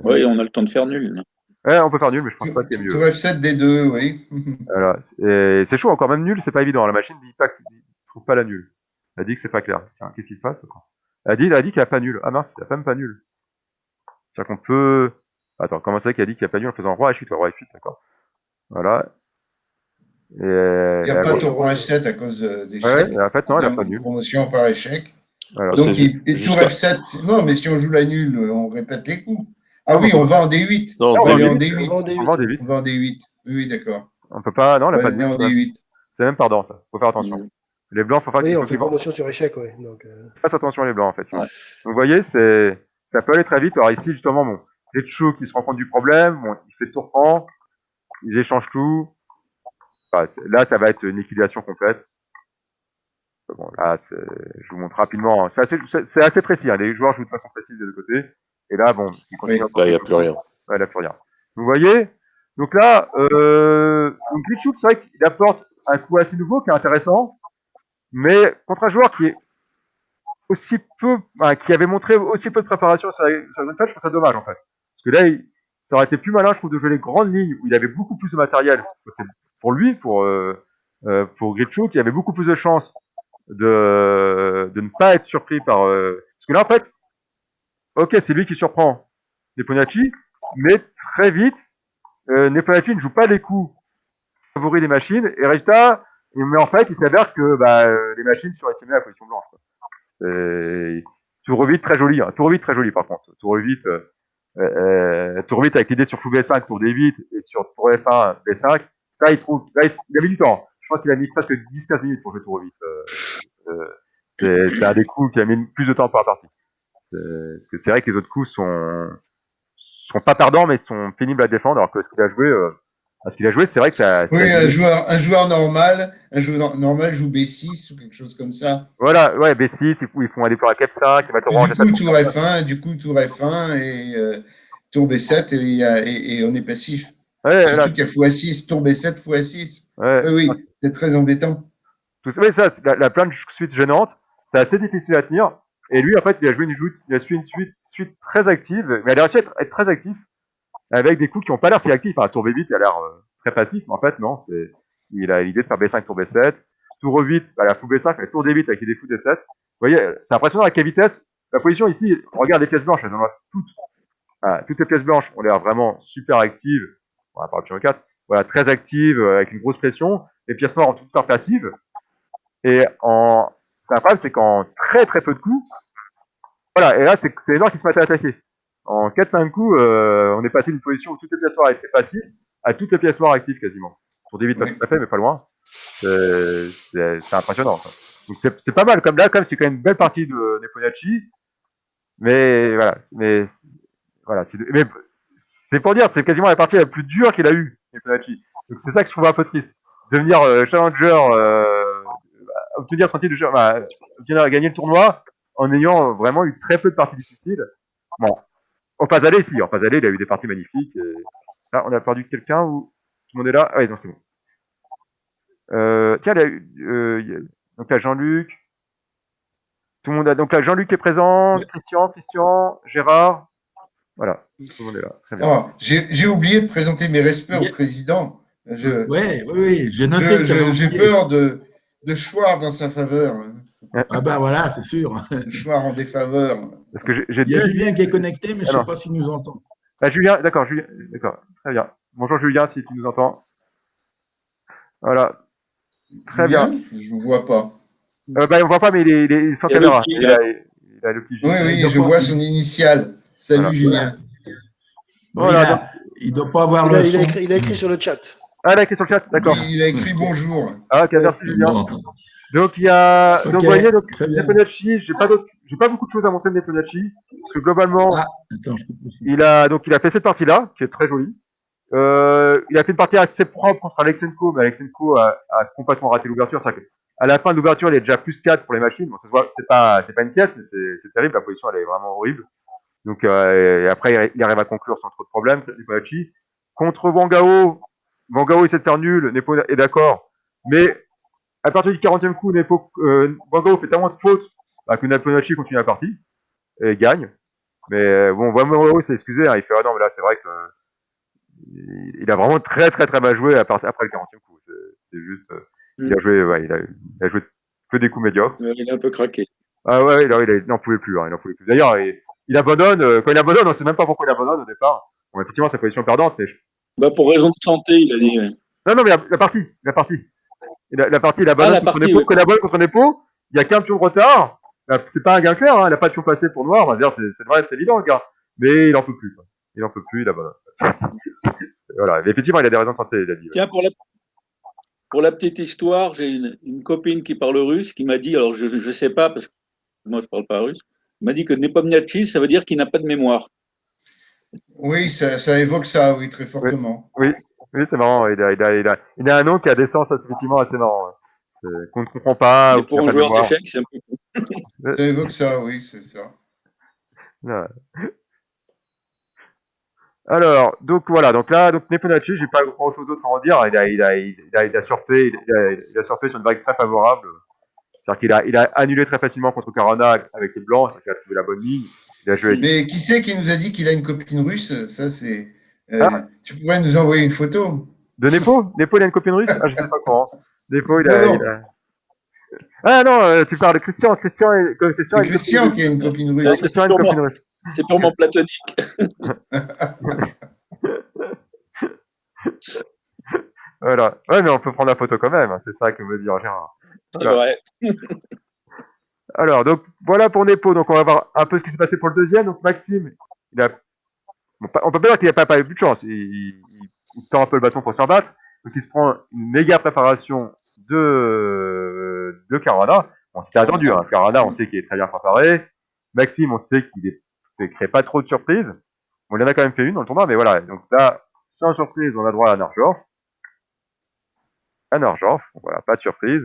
Oui, on a le temps de faire nul. Ouais, on peut faire nul, mais je pense pas qu'il y ait mieux. Tour F7 D2, oui. Voilà. Et c'est chaud, encore même nul, c'est pas évident. La machine dit pas que trouve pas la nulle. Elle dit que c'est pas clair. Tiens, qu'est-ce qui se passe? Elle a dit qu'il n'y a pas nul. Ah mince, il n'y a même pas nul. C'est-à-dire qu'on peut... Attends, comment c'est qu'elle a dit qu'il n'y a pas nul en faisant roi H8, roi F8, d'accord. Voilà. Et Il n'y a pas ton roi H7 à cause d'échec. Ouais, en fait, non, elle n'a pas nul. Promotion par échec. Voilà. Donc, tour F7. Non, mais si on joue la nulle, on répète les coups. Ah oui, on va en D8. Non, on va en D8. On va en D8. On va en D8. Oui, d'accord. On peut pas... Non, elle n'a pas de en nul. D8. C'est même pardon, ça. Faut faire attention. Les blancs, faut faire Oui, on fait promotion sur échec, ouais. Donc, fasse attention les blancs, en fait. Ouais. Donc, vous voyez, ça peut aller très vite. Alors ici, justement, bon, Retchou qui se rend compte du problème, bon, il fait tour franc, ils échangent tout. Enfin, là, ça va être une liquidation complète. Bon, là, je vous montre rapidement. C'est assez précis. Hein. Les joueurs jouent de façon précise des deux côtés. Et là, bon, ils continuent. Là, il n'y a plus rien. Ouais, là, plus rien. Vous voyez? Donc là, donc Retchou, c'est vrai qu'il apporte un coup assez nouveau qui est intéressant, mais contre un joueur qui est aussi peu, qui avait montré aussi peu de préparation sur une fête, je trouve ça dommage en fait. Parce que là, ça aurait été plus malin, je trouve, de jouer les grandes lignes où il avait beaucoup plus de matériel pour lui, pour Gritchou, qui avait beaucoup plus de chances de ne pas être surpris par. Parce que là, en fait, ok, c'est lui qui surprend Nepomniachtchi, mais très vite, Nepomniachtchi ne joue pas les coups favoris des machines, et résultat, mais en fait, il s'avère que les machines surestimaient la position blanche. Quoi. Tour 8 très joli, hein. Tour 8 très joli par contre. Tour 8 avec l'idée sur fou B5, tour D8 et sur tour F1 B5, ça il trouve, là, il a mis du temps. Je pense qu'il a mis presque 10-15 minutes pour jouer tour 8. C'est un des coups qui a mis plus de temps pour la partie. Parce que c'est vrai que les autres coups sont pas perdants mais sont pénibles à défendre alors que ce qu'il a joué, c'est vrai que ça. Oui, un joueur normal joue B6 ou quelque chose comme ça. Voilà, ouais, B6, ils font aller pour la cap 5, il va te ranger. Du coup, tour F1, et tour B7 et on est passif. Ouais, surtout qu'il y a x6, tour B7, x6. Ouais. Oui, c'est très embêtant. Oui, ça, la plein de suites gênantes, c'est assez difficile à tenir. Et lui, en fait, il a joué une suite très active, mais elle a réussi à être très actif, avec des coups qui n'ont pas l'air si actifs. Enfin, tour B8, il a l'air très passif, mais en fait, non, il a l'idée de faire B5, tour B7, tour E8, la fou B5, et tour D8 avec des fous D7. Vous voyez, c'est impressionnant à quelle vitesse. La position ici, on regarde les pièces blanches, elles en ont toutes. Toutes les pièces blanches ont l'air vraiment super actives. On va parler de 4. Voilà, très actives, avec une grosse pression. Les pièces noires ont toutes l'air passives. Et c'est incroyable, c'est qu'en très très peu de coups, voilà, et là c'est les noirs qui se mettent à attaquer. En 4-5 coups, on est passé d'une position où toutes les pièces noires étaient passives à toutes les pièces noires actives quasiment. Pour D8 pas tout à fait, mais pas loin. C'est impressionnant. Ça. Donc c'est pas mal, comme c'est quand même une belle partie de Nepomniachtchi. Mais voilà, c'est pour dire, c'est quasiment la partie la plus dure qu'il a eue, Nepomniachtchi. Donc c'est ça que je trouve un peu triste. Devenir challenger, obtenir son titre de joueur, gagner le tournoi en ayant vraiment eu très peu de parties difficiles. Bon, en phase aller, si, en phase aller, il a eu des parties magnifiques. Et... Là, on a perdu quelqu'un ou tout le monde est là. Ah oui, non, c'est bon. Tiens, donc là, Jean-Luc. Tout le monde a. Donc là, Jean-Luc est présent, Christian, Gérard. Voilà, tout le monde est là. Très bien. Oh, j'ai oublié de présenter mes respects au président. Oui, j'ai noté. J'ai peur de choir dans sa faveur. Ah ben voilà, c'est sûr. Choir en défaveur. Parce que il y a Julien qui est connecté, mais je ne sais pas s'il nous entend. Julien, d'accord, très bien. Bonjour Julien, si tu nous entends. Voilà. Très Julien, bien. Je ne vous vois pas. On ne voit pas, mais il est sans caméra. Il a le petit Julien. Oui, je vois son initiale. Salut voilà. Julien. Voilà. Il ne doit pas avoir le son. Il a écrit sur le chat. Ah, il a écrit sur le chat, d'accord. Il a écrit bonjour. Ah, ok, merci Julien. Bon. Donc, il y a. Okay, donc, vous voyez, Nepomniachtchi, j'ai pas beaucoup de choses à montrer de Nepomniachtchi. Parce que globalement, il a fait cette partie-là, qui est très jolie. Il a fait une partie assez propre contre Alexenko, mais Alexenko a complètement raté l'ouverture. À la fin de l'ouverture, il est déjà plus 4 pour les machines. Bon, ça se voit, c'est pas une pièce, mais c'est terrible. La position, elle est vraiment horrible. Donc, et après, il arrive à conclure sans trop de problèmes, Nepomniachtchi. Contre Wangao, il essaie de faire nul, Nepo est d'accord. Mais, à partir du 40e coup, Wangao fait tellement de fautes, que Nepomniachtchi continue la partie. Et gagne. Mais, bon, Wangao s'est excusé, hein, il fait, ah non, mais là, c'est vrai que, il a vraiment très très très mal joué après le 40e coup. C'est juste, il a joué que des coups médiocres. Il a un peu craqué. Ah ouais, il n'en pouvait plus, hein, il n'en pouvait plus. D'ailleurs, il abandonne, quand il abandonne, on sait même pas pourquoi il abandonne au départ. Bon, effectivement, sa position perdante, mais Bah, pour raison de santé, il a dit. Ouais. non, mais la partie. La partie, il Ah, abandonne la contre partie, Nepo, oui. quand il abandonne contre Nepo, il y a qu'un pion de retard. C'est pas un gain clair, hein, il a pas de pion passé pour noir, on va dire, c'est vrai, c'est évident, le gars. Mais il en peut plus, quoi. Il en peut plus, il abandonne. Voilà. Mais effectivement, il a des raisons de santé, il a dit. Ouais. Tiens, pour la petite histoire, j'ai une copine qui parle russe qui m'a dit, alors je sais pas, parce que moi je parle pas russe, elle m'a dit que Nepomniachtchi, ça veut dire qu'il n'a pas de mémoire. Oui, ça évoque ça, oui, très Oui, fortement. oui, oui, c'est marrant. Il a un nom qui a des sens effectivement assez marrant. Ouais. Qu'on ne comprend pas Mais ou qui n'a pour un pas de joueur mémoire. d'échecs, c'est un peu con. Ça évoque ça, oui, c'est ça. Ouais. Alors, donc voilà, donc là, donc Nepomniachtchi, j'ai pas grand chose d'autre à en dire. Il a surfé, il a surfé sur une vague très favorable. C'est-à-dire qu'il a annulé très facilement contre Karana avec les blancs, c'est-à-dire qu'il a trouvé la bonne ligne. Il a joué. Mais qui c'est qui nous a dit qu'il a une copine russe? Ça, c'est. Ah, Tu pourrais nous envoyer une photo? de Nepo? Nepo, il a une copine russe? Ah, je sais pas comment. Nepo, Non, il non, a... Ah non, tu parles de Christian. Christian c'est a une copine Christian russe. qui a une copine Ah, russe. mais Christian a une copine russe. c'est purement platonique. Voilà. Ouais, mais on peut prendre la photo quand même. C'est ça que veut dire Gérard. C'est Voilà. vrai. Alors, donc, voilà pour Nepo. Donc, on va voir un peu ce qui s'est passé pour le deuxième. Donc, Maxime, il a, bon, on peut pas dire qu'il n'a pas eu de chance. Il tend un peu le bâton pour se faire battre. Donc, il se prend une méga préparation de Caruana. Bon, c'était attendu, hein. Caruana, on sait qu'il est très bien préparé. Maxime, on sait qu'il ne crée pas trop de surprises. Bon, il en a quand même fait une dans le tournoi, mais voilà. Donc là, sans surprise, on a droit à un Arjorf. Un Arjorf, voilà, pas de surprise.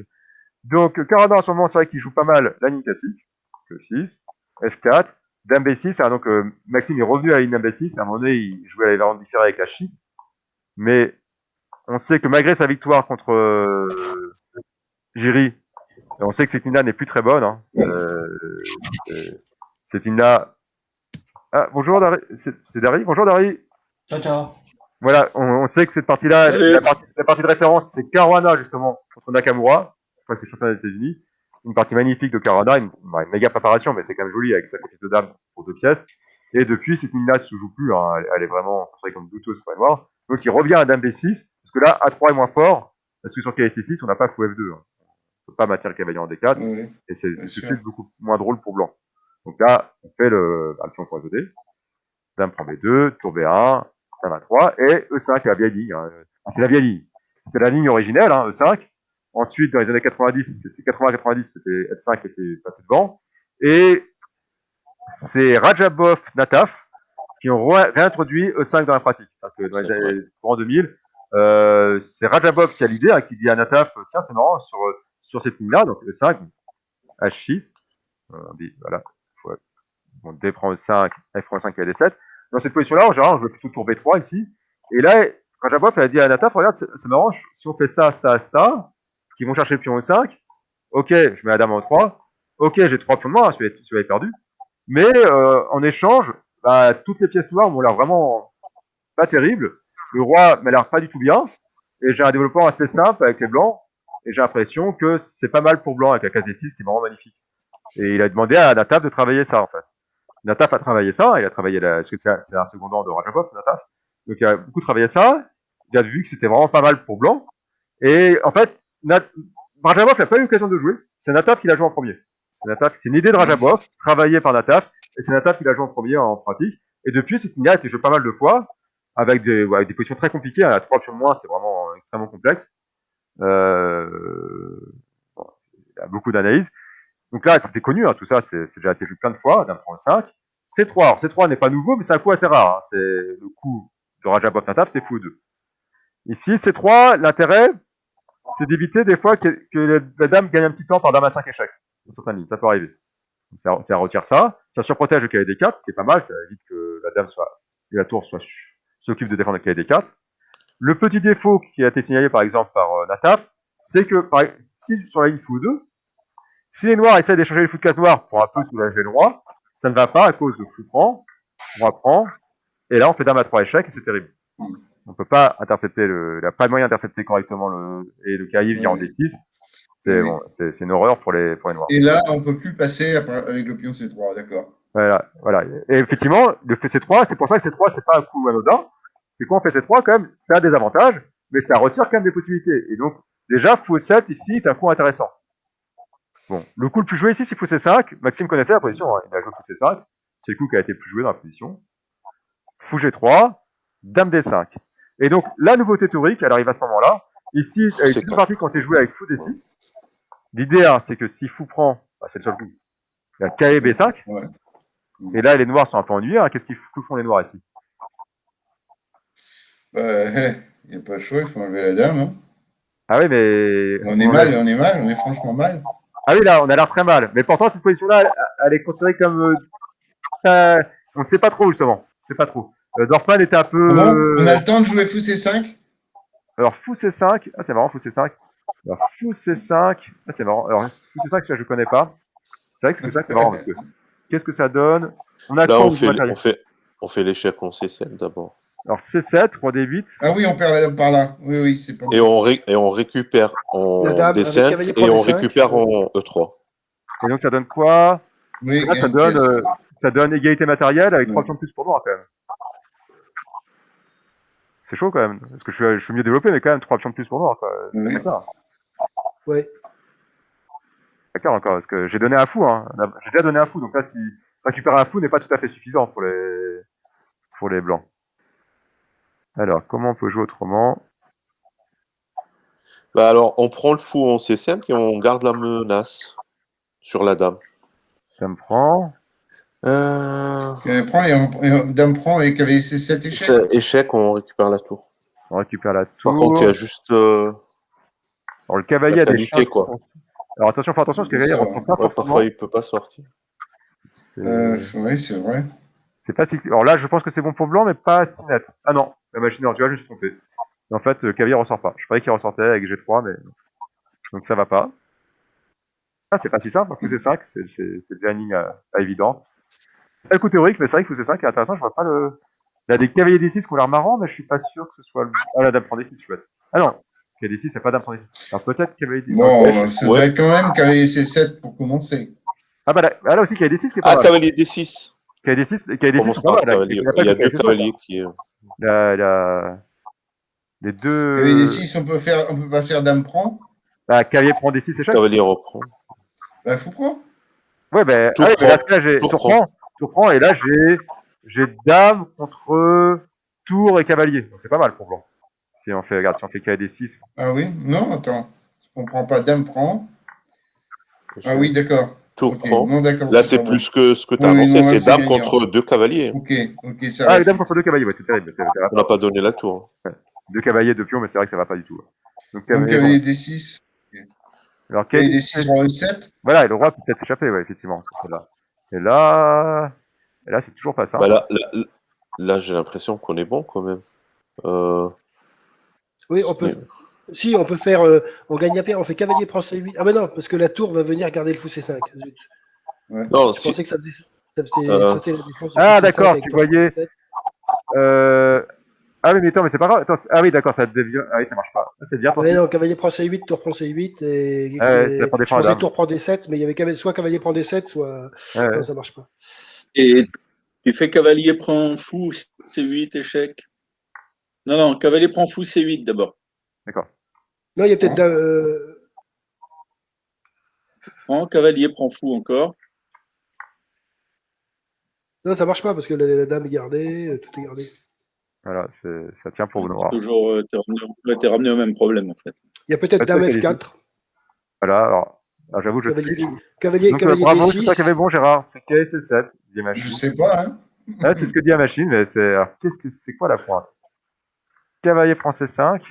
Donc, Caruana, en ce moment, c'est vrai qu'il joue pas mal la ligne classique. E6, F4, Dame B6. Donc, Maxime est revenu à la ligne Dame B6. À un moment donné, il jouait à la variante différée avec H6. Mais on sait que malgré sa victoire contre Jiri, on sait que cette ligne-là n'est plus très bonne. Hein. Cette ligne-là... Ah, bonjour Dari. C'est Dari. Bonjour Dari. Ciao, ciao. Voilà, on sait que cette partie-là, Salut. la partie de référence, c'est Caruana, justement, contre Nakamura. Je crois que c'est championnat des États-Unis. Une partie magnifique de Caruana, une méga préparation, mais c'est quand même joli avec sacrifice de dame pour 2 pièces. Et depuis, cette ligne-là ne se joue plus, hein. Elle est vraiment considérée comme douteuse pour la noire. Donc il revient à Dame B6, parce que là, A3 est moins fort, parce que sur KSC6, on n'a pas fou F2. Hein. On peut pas maintenir le cavalier en D4, Oui, et c'est bien tout de sûr. suite beaucoup moins drôle pour blanc. Donc là, on fait le pion croisé. Dame prend B2, tour B1, Dame A3, et E5, la vieille ligne. Hein. C'est la vieille ligne. C'est la ligne originelle, hein, E5. Ensuite, dans les années 90, c'était 80-90, c'était F5 qui était passé devant. Et c'est Rajabov, Nataf, qui ont réintroduit E5 dans la pratique. C'est-à-dire que dans les années courant 2000, c'est Rajabov qui a l'idée, hein, qui dit à Nataf, tiens, c'est marrant, sur cette ligne-là, donc E5, H6, on dit, voilà, bon, D prend E5, F prend E5 et D7. Dans cette position-là, en général, je veux plutôt tour B3 ici. Et là, Rajabov a dit à Nataf, regarde, c'est marrant, si on fait ça, qui vont chercher le pion E5, ok, je mets la dame en 3, ok, j'ai 3 pions de moins, celui-là est perdu. Mais en échange, bah, toutes les pièces noires m'ont l'air vraiment pas terribles. Le roi m'a l'air pas du tout bien. Et j'ai un développement assez simple avec les blancs. Et j'ai l'impression que c'est pas mal pour blanc avec la case D6 qui est vraiment magnifique. Et il a demandé à Nataf de travailler ça en fait. Nataf a travaillé ça, il a travaillé parce que c'est un secondant de Rajabov, Nataf. Donc il a beaucoup travaillé ça. Il a vu que c'était vraiment pas mal pour blanc. Et en fait, Rajabov n'a pas eu l'occasion de jouer. C'est Nataf qui l'a joué en premier. C'est une idée de Rajabov, travaillée par Nataf, et c'est Nataf qui l'a joué en premier en pratique. Et depuis, cette ligne-là a été jouée pas mal de fois, avec des positions très compliquées. À 3 options de moins, c'est vraiment extrêmement complexe. Bon, il y a beaucoup d'analyses. Donc là, c'était connu, hein, tout ça, c'est déjà été vu plein de fois, Dame prend 5. C3, alors C3 n'est pas nouveau, mais c'est un coup assez rare. Hein. C'est le coup de Rajabov Nataf, c'est fou 2. Ici, C3, l'intérêt, c'est d'éviter des fois que la dame gagne un petit temps par dame à 5 échecs. Sur certaines lignes, ça peut arriver. Donc ça retire ça. Ça surprotège le cavalier D4, qui est pas mal, ça évite que la dame et la tour s'occupe de défendre le cavalier D4. Le petit défaut qui a été signalé par exemple par Nataf, c'est que si sur la ligne fou 2, si les noirs essaient d'échanger les fous de 4 noirs pour un peu soulager le roi, ça ne va pas à cause de fou prend, roi prend, et là on fait dame à 3 échecs et c'est terrible. On peut pas intercepter il n'y a pas de moyen d'intercepter correctement et le cavalier vient en D6. C'est Oui. bon, c'est une horreur pour les noirs. Et là, on ne peut plus passer avec le pion C3, d'accord. Voilà. Et effectivement, le fait C3, c'est pour ça que C3, c'est pas un coup anodin. C'est quand on fait C3, quand même, ça a des avantages, mais ça retire quand même des possibilités. Et donc, déjà, fou 7 ici est un coup intéressant. Bon, le coup le plus joué ici, c'est fou C5. Maxime connaissait la position, hein. Il a joué fou C5. C'est le coup qui a été le plus joué dans la position. Fou G3, Dame D5. Et donc, la nouveauté théorique, elle arrive à ce moment-là. Ici, avec C'est une quatre. partie quand c'est joué avec fou D6. L'idée, hein, c'est que si fou prend, c'est le seul coup. Il y a K et B5. Ouais. Et là, les noirs sont un peu ennuyés. Hein. Qu'est-ce qu'ils font les noirs ici? Il n'y a pas le choix, il faut enlever la dame. Hein. Ah oui, mais... On est franchement mal. Ah oui, là, on a l'air très mal. Mais pourtant, cette position-là, elle est considérée comme... on ne sait pas trop, justement. On ne sait pas trop. Dorfman était un peu... Bon, on a le temps de jouer fou C5. Alors, fou C5. Ah, c'est marrant, fou C5. Alors, fou C5. Ah, c'est marrant. Alors, fou C5, celui-là, je ne connais pas. C'est vrai que fou C5, c'est marrant. Parce que... Qu'est-ce que ça donne? On a Là, quoi on fait l'échec en C7 d'abord. Alors, C7, roi D8. Ah oui, on perd la dame par là. Oui, c'est pas Et on récupère en La dame avec D5 cavalier et on prend D5. récupère en E3. Et donc, ça donne quoi? Oui, Là, ça donne égalité matérielle avec 3 options de plus pour noir, quand même. C'est chaud, quand même. Parce que je suis mieux développé, mais quand même 3 options de plus pour noir, quoi. Oui. C'est clair. Ouais. C'est clair, encore. Parce que j'ai donné un fou, hein. J'ai déjà donné un fou. Donc là, si récupérer un fou n'est pas tout à fait suffisant pour les blancs. Alors, comment on peut jouer autrement? Bah alors, on prend le fou en C5 et on garde la menace sur la dame. Dame prend. Dame prend et cavalier C7 échec. Échec, on récupère la tour. On récupère la tour. Par contre, il y a juste Alors, le cavalier la a des qualité, chances. quoi. Alors, attention, fais attention, parce que le cavalier ne retrouve pas Ouais, forcément. parfois, il peut pas sortir. Oui, c'est vrai. C'est pas si... Alors là, je pense que c'est bon pour blanc, mais pas si net. Ah non, la machine, tu vois, je me suis trompé. En fait, le cavalier ressort pas. Je croyais qu'il ressortait avec G3, mais... Donc ça va pas. Ah, c'est pas si simple, fou C5, c'est déjà une ligne pas évidente. C'est pas le coup théorique, mais c'est vrai que fou C5 est intéressant, je vois pas le... Il y a des cavaliers D6 qui ont l'air marrants, mais je suis pas sûr que ce soit le... Ah, la dame prend D6, chouette. Ah non, cavalier D6, c'est pas dame prend D6. Alors peut-être cavalier D6. Bon, ça doit être quand même cavalier C7 pour commencer. Ah bah là aussi, cavalier D6 qui est pas mal. Cavalier D6. Cavalier D6, c'est pas mal. Il y a deux cavaliers qui... Les deux... Cavalier D6, on peut pas faire dame prend. Bah, cavalier prend D6 échec. Cavalier reprend. Bah, fou prend. Ouais, ben, Tour mais là, j'ai tour prend, et là, j'ai dame contre tour et cavalier. Donc, c'est pas mal pour blanc. Si on fait, regarde, si on fait cavalier D6. Ah oui? Non, attends. On prend pas dame prend. Ah oui, d'accord. Tour prend. Non, d'accord. Là, c'est plus que ce que tu as Oui, annoncé, non, là, c'est dame gagnant. contre deux cavaliers. Ok, ça Ah, va. les dames contre deux cavaliers, ouais, c'est terrible. On n'a pas donné la tour. Deux cavaliers, deux pions, mais c'est vrai que ça va pas du tout. Donc, cavalier D6. Alors, Cavalier D6 roi E7. Voilà, et le roi peut peut-être s'échapper, ouais, effectivement, sur celle-là. Et là, c'est toujours pas ça. Bah là j'ai l'impression qu'on est bon quand même. Oui, on peut. Si, on peut faire. On gagne à paire, on fait cavalier prend C8. Ah, mais non, parce que la tour va venir garder le fou C5. Zut. Ouais. Non, Je pensais que ça faisait sauter la défense. Ah, d'accord, tu voyais. Ah oui, mais attends, mais c'est pas grave. Attends, ah oui, d'accord, ça devient. Ah oui, ça marche pas. C'est bien. Ouais, non, cavalier prend C8, tour prend C8. Et ça prend des je pensais tour prend D7, mais il y avait soit cavalier prend D7, soit. Non, ça marche pas. Et tu fais cavalier prend fou, C8, échec. Non, cavalier prend fou, C8 d'abord. D'accord. Non, il y a peut-être. Cavalier prend fou encore. Non, ça marche pas parce que la dame est gardée, tout est gardé. Voilà, ça tient pour vous noir. Toujours, t'es ramené au même problème en fait. Il y a peut-être dame F4. Voilà, alors j'avoue, je Cavalier Donc, bravo, c'est toi qui avais bon, Gérard. C'est KC7, dit machine. Je sais pas, hein. Ouais, c'est ce que dit la machine, mais c'est quoi la pointe? Cavalier prend C5.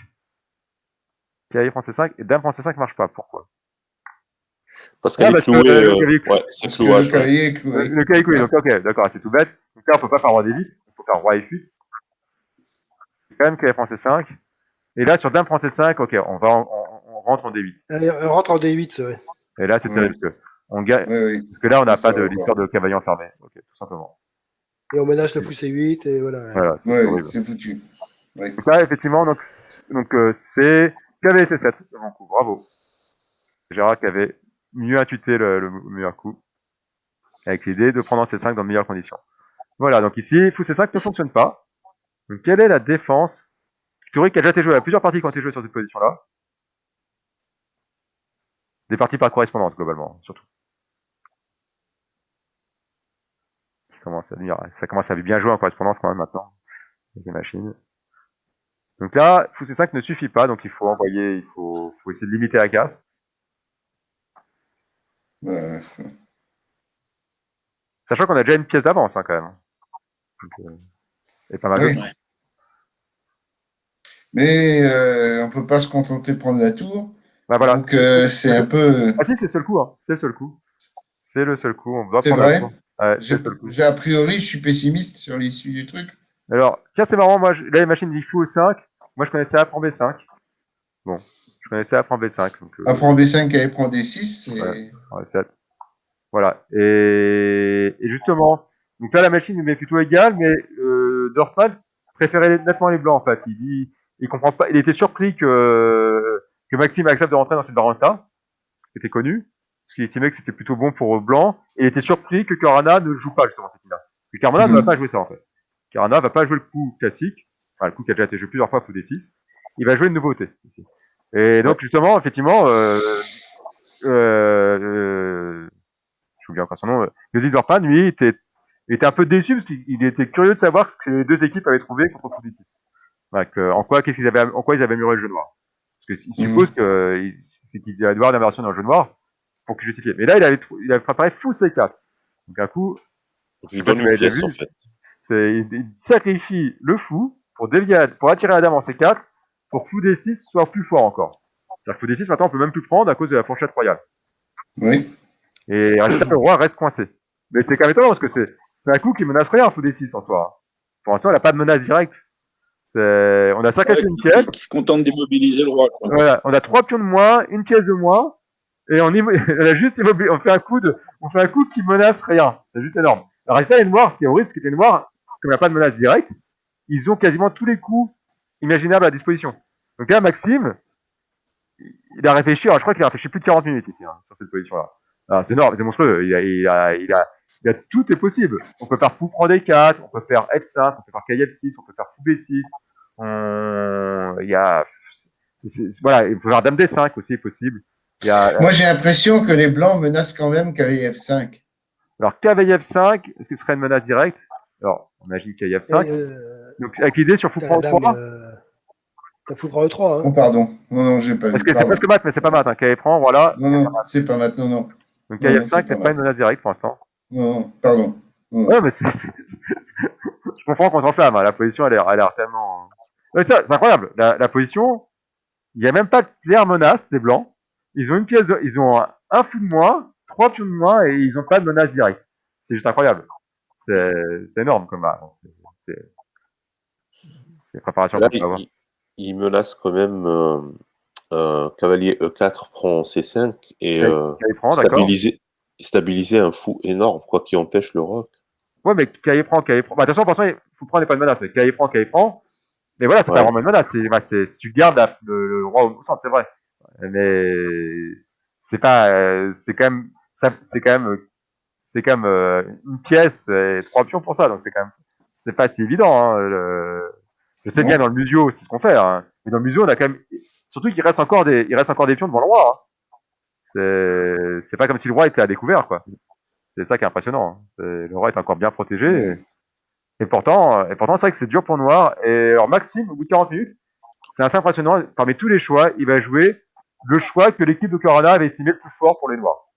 Cavalier prend C5 et dame prend C5 marche pas. Pourquoi? Parce qu'elle est clouée. Ouais, c'est clouage. Le cavalier est cloué. Le cavalier est cloué, donc ok, d'accord, c'est tout bête. Donc là, on peut pas faire roi D8, il faut faire roi F8. C'est quand même cavalier prend C5. Et là, sur dame prend C5, ok, on rentre en D8. Allez, on rentre en D8, c'est vrai. Et là, c'est terrible, parce que on gagne. Oui. Parce que là, on n'a Ça pas de va l'histoire de cavalier enfermé. Ok, tout simplement. Et on ménage le fou C8, et voilà. Voilà, Oui, c'est foutu. Donc là, effectivement, donc c'est cavalier C7, mon coup, bravo. Gérard qui avait mieux intuité le meilleur coup, avec l'idée de prendre en C5 dans de meilleures conditions. Voilà, donc ici, fou C5 ne fonctionne pas. Donc quelle est la défense Théorique qui a déjà été joué à plusieurs parties quand il joué sur cette position-là. Des parties par correspondance, globalement, surtout. Ça commence à bien jouer en correspondance quand même maintenant, avec les machines. Donc là, fou C5 ne suffit pas, donc il faut essayer de limiter la casse. Sachant qu'on a déjà une pièce d'avance, hein, quand même. Donc, et pas mal Oui. de points. Mais on peut pas se contenter de prendre la tour. Bah voilà. Donc c'est un peu. Ah si, c'est le seul coup, hein. C'est le seul coup. C'est le seul coup. On doit C'est prendre vrai. la tour. Ouais, c'est le seul coup. A priori, je suis pessimiste sur l'issue du truc. Alors, tiens, c'est marrant, moi, là, les machines disent fou au 5. Moi, je connaissais A prend B5. Bon, je connaissais A prend B5. Donc, A prend B5, A prend D6, c'est... Ouais, voilà. Et justement, donc là, la machine est plutôt égale, mais Dorfman préférait nettement les blancs, en fait. Il comprend pas, il était surpris que Maxime accepte de rentrer dans cette variante-là, c'était connu, parce qu'il estimait que c'était plutôt bon pour blanc, et il était surpris que Karana ne joue pas, justement, cette ligne-là. Parce que Karana ne va pas jouer ça, en fait. Karana va pas jouer le coup classique, enfin, le coup qui a déjà été joué plusieurs fois, fou D6. Il va jouer une nouveauté, ici. Et donc, justement, effectivement, je me souviens encore son nom, Yosi Dorfman, lui, était un peu déçu parce qu'il était curieux de savoir ce que les deux équipes avaient trouvé contre fou D6. Donc, en quoi ils avaient muré le jeu noir. Parce qu'il suppose qu'il doit y avoir une inversion dans le jeu noir pour que justifier. Mais là, il avait préparé fou C4. Donc, un coup, Il donne une pièce, en fait. il sacrifie le fou pour attirer la dame en C4 pour que fou D6 soit plus fort encore. C'est-à-dire que fou D6, maintenant, on peut même plus prendre à cause de la fourchette royale. Oui. Et le roi reste coincé. Mais c'est quand même étonnant parce que c'est un coup qui menace rien, fou D6 en soi. Pour l'instant, il n'a pas de menace directe. On a sacrifié une pièce. Qui se contente d'immobiliser le roi, quoi. Voilà, on a 3 pions de moins, une pièce de moins, et on a juste on fait un coup qui menace rien. C'est juste énorme. Alors ça, les noirs, ce qui est horrible, c'est que les noirs, comme il n'y a pas de menace directe, ils ont quasiment tous les coups imaginables à disposition. Donc là, Maxime, il a réfléchi, alors je crois qu'il a réfléchi plus de 40 minutes ici, hein, sur cette position-là. Alors c'est énorme, c'est monstrueux, il a tout est possible. On peut faire fou prend D4, on peut faire F5, on peut faire KF6, on peut faire fou B6, voilà, il peut faire dame D5 aussi, possible. Moi, j'ai l'impression que les blancs menacent quand même cavalier F5. Alors, cavalier F5, est-ce que ce serait une menace directe? Alors, on imagine cavalier F5. Donc, avec l'idée sur fou prend 3. T'as fou prend E3, hein. Oh, pardon. Non, j'ai pas vu. Parce que c'est presque mat, mais c'est pas mat, hein. Cavalier prend, voilà. Non, c'est pas mat, non. Donc, cavalier F5, c'est pas une menace directe pour l'instant. Non, pardon. Ouais, mais je comprends qu'on s'enflamme, hein. La position, elle a l'air tellement... Ouais, ça, c'est incroyable. La position, il n'y a même pas de claire menace des blancs. Ils ont ils ont un fou de moins, 3 pions de moins et ils n'ont pas de menace directe. C'est juste incroyable. C'est énorme comme c'est préparation Là, qu'on peut avoir. il menace quand même cavalier E4 prend C5 et stabiliser un fou énorme, quoi qui empêche le roc. Ouais, mais cavalier prend. Bah, attention, fou prend n'est pas une menace, mais cavalier prend. Mais voilà, c'est pas vraiment une menace. Si tu gardes le roi au centre, c'est vrai. Mais c'est pas, c'est quand même une pièce et 3 pions pour ça, donc c'est pas si évident. Hein, je sais bien dans le museo, c'est ce qu'on fait, hein, mais dans le museo, on a quand même, surtout qu'il reste encore des pions devant le roi. Hein. C'est pas comme si le roi était à découvert, quoi. C'est ça qui est impressionnant. Hein. Le roi est encore bien protégé. Et pourtant, c'est vrai que c'est dur pour Noir. Et alors Maxime, au bout de 40 minutes, c'est assez impressionnant. Parmi tous les choix, il va jouer le choix que l'équipe de Corona avait estimé le plus fort pour les Noirs.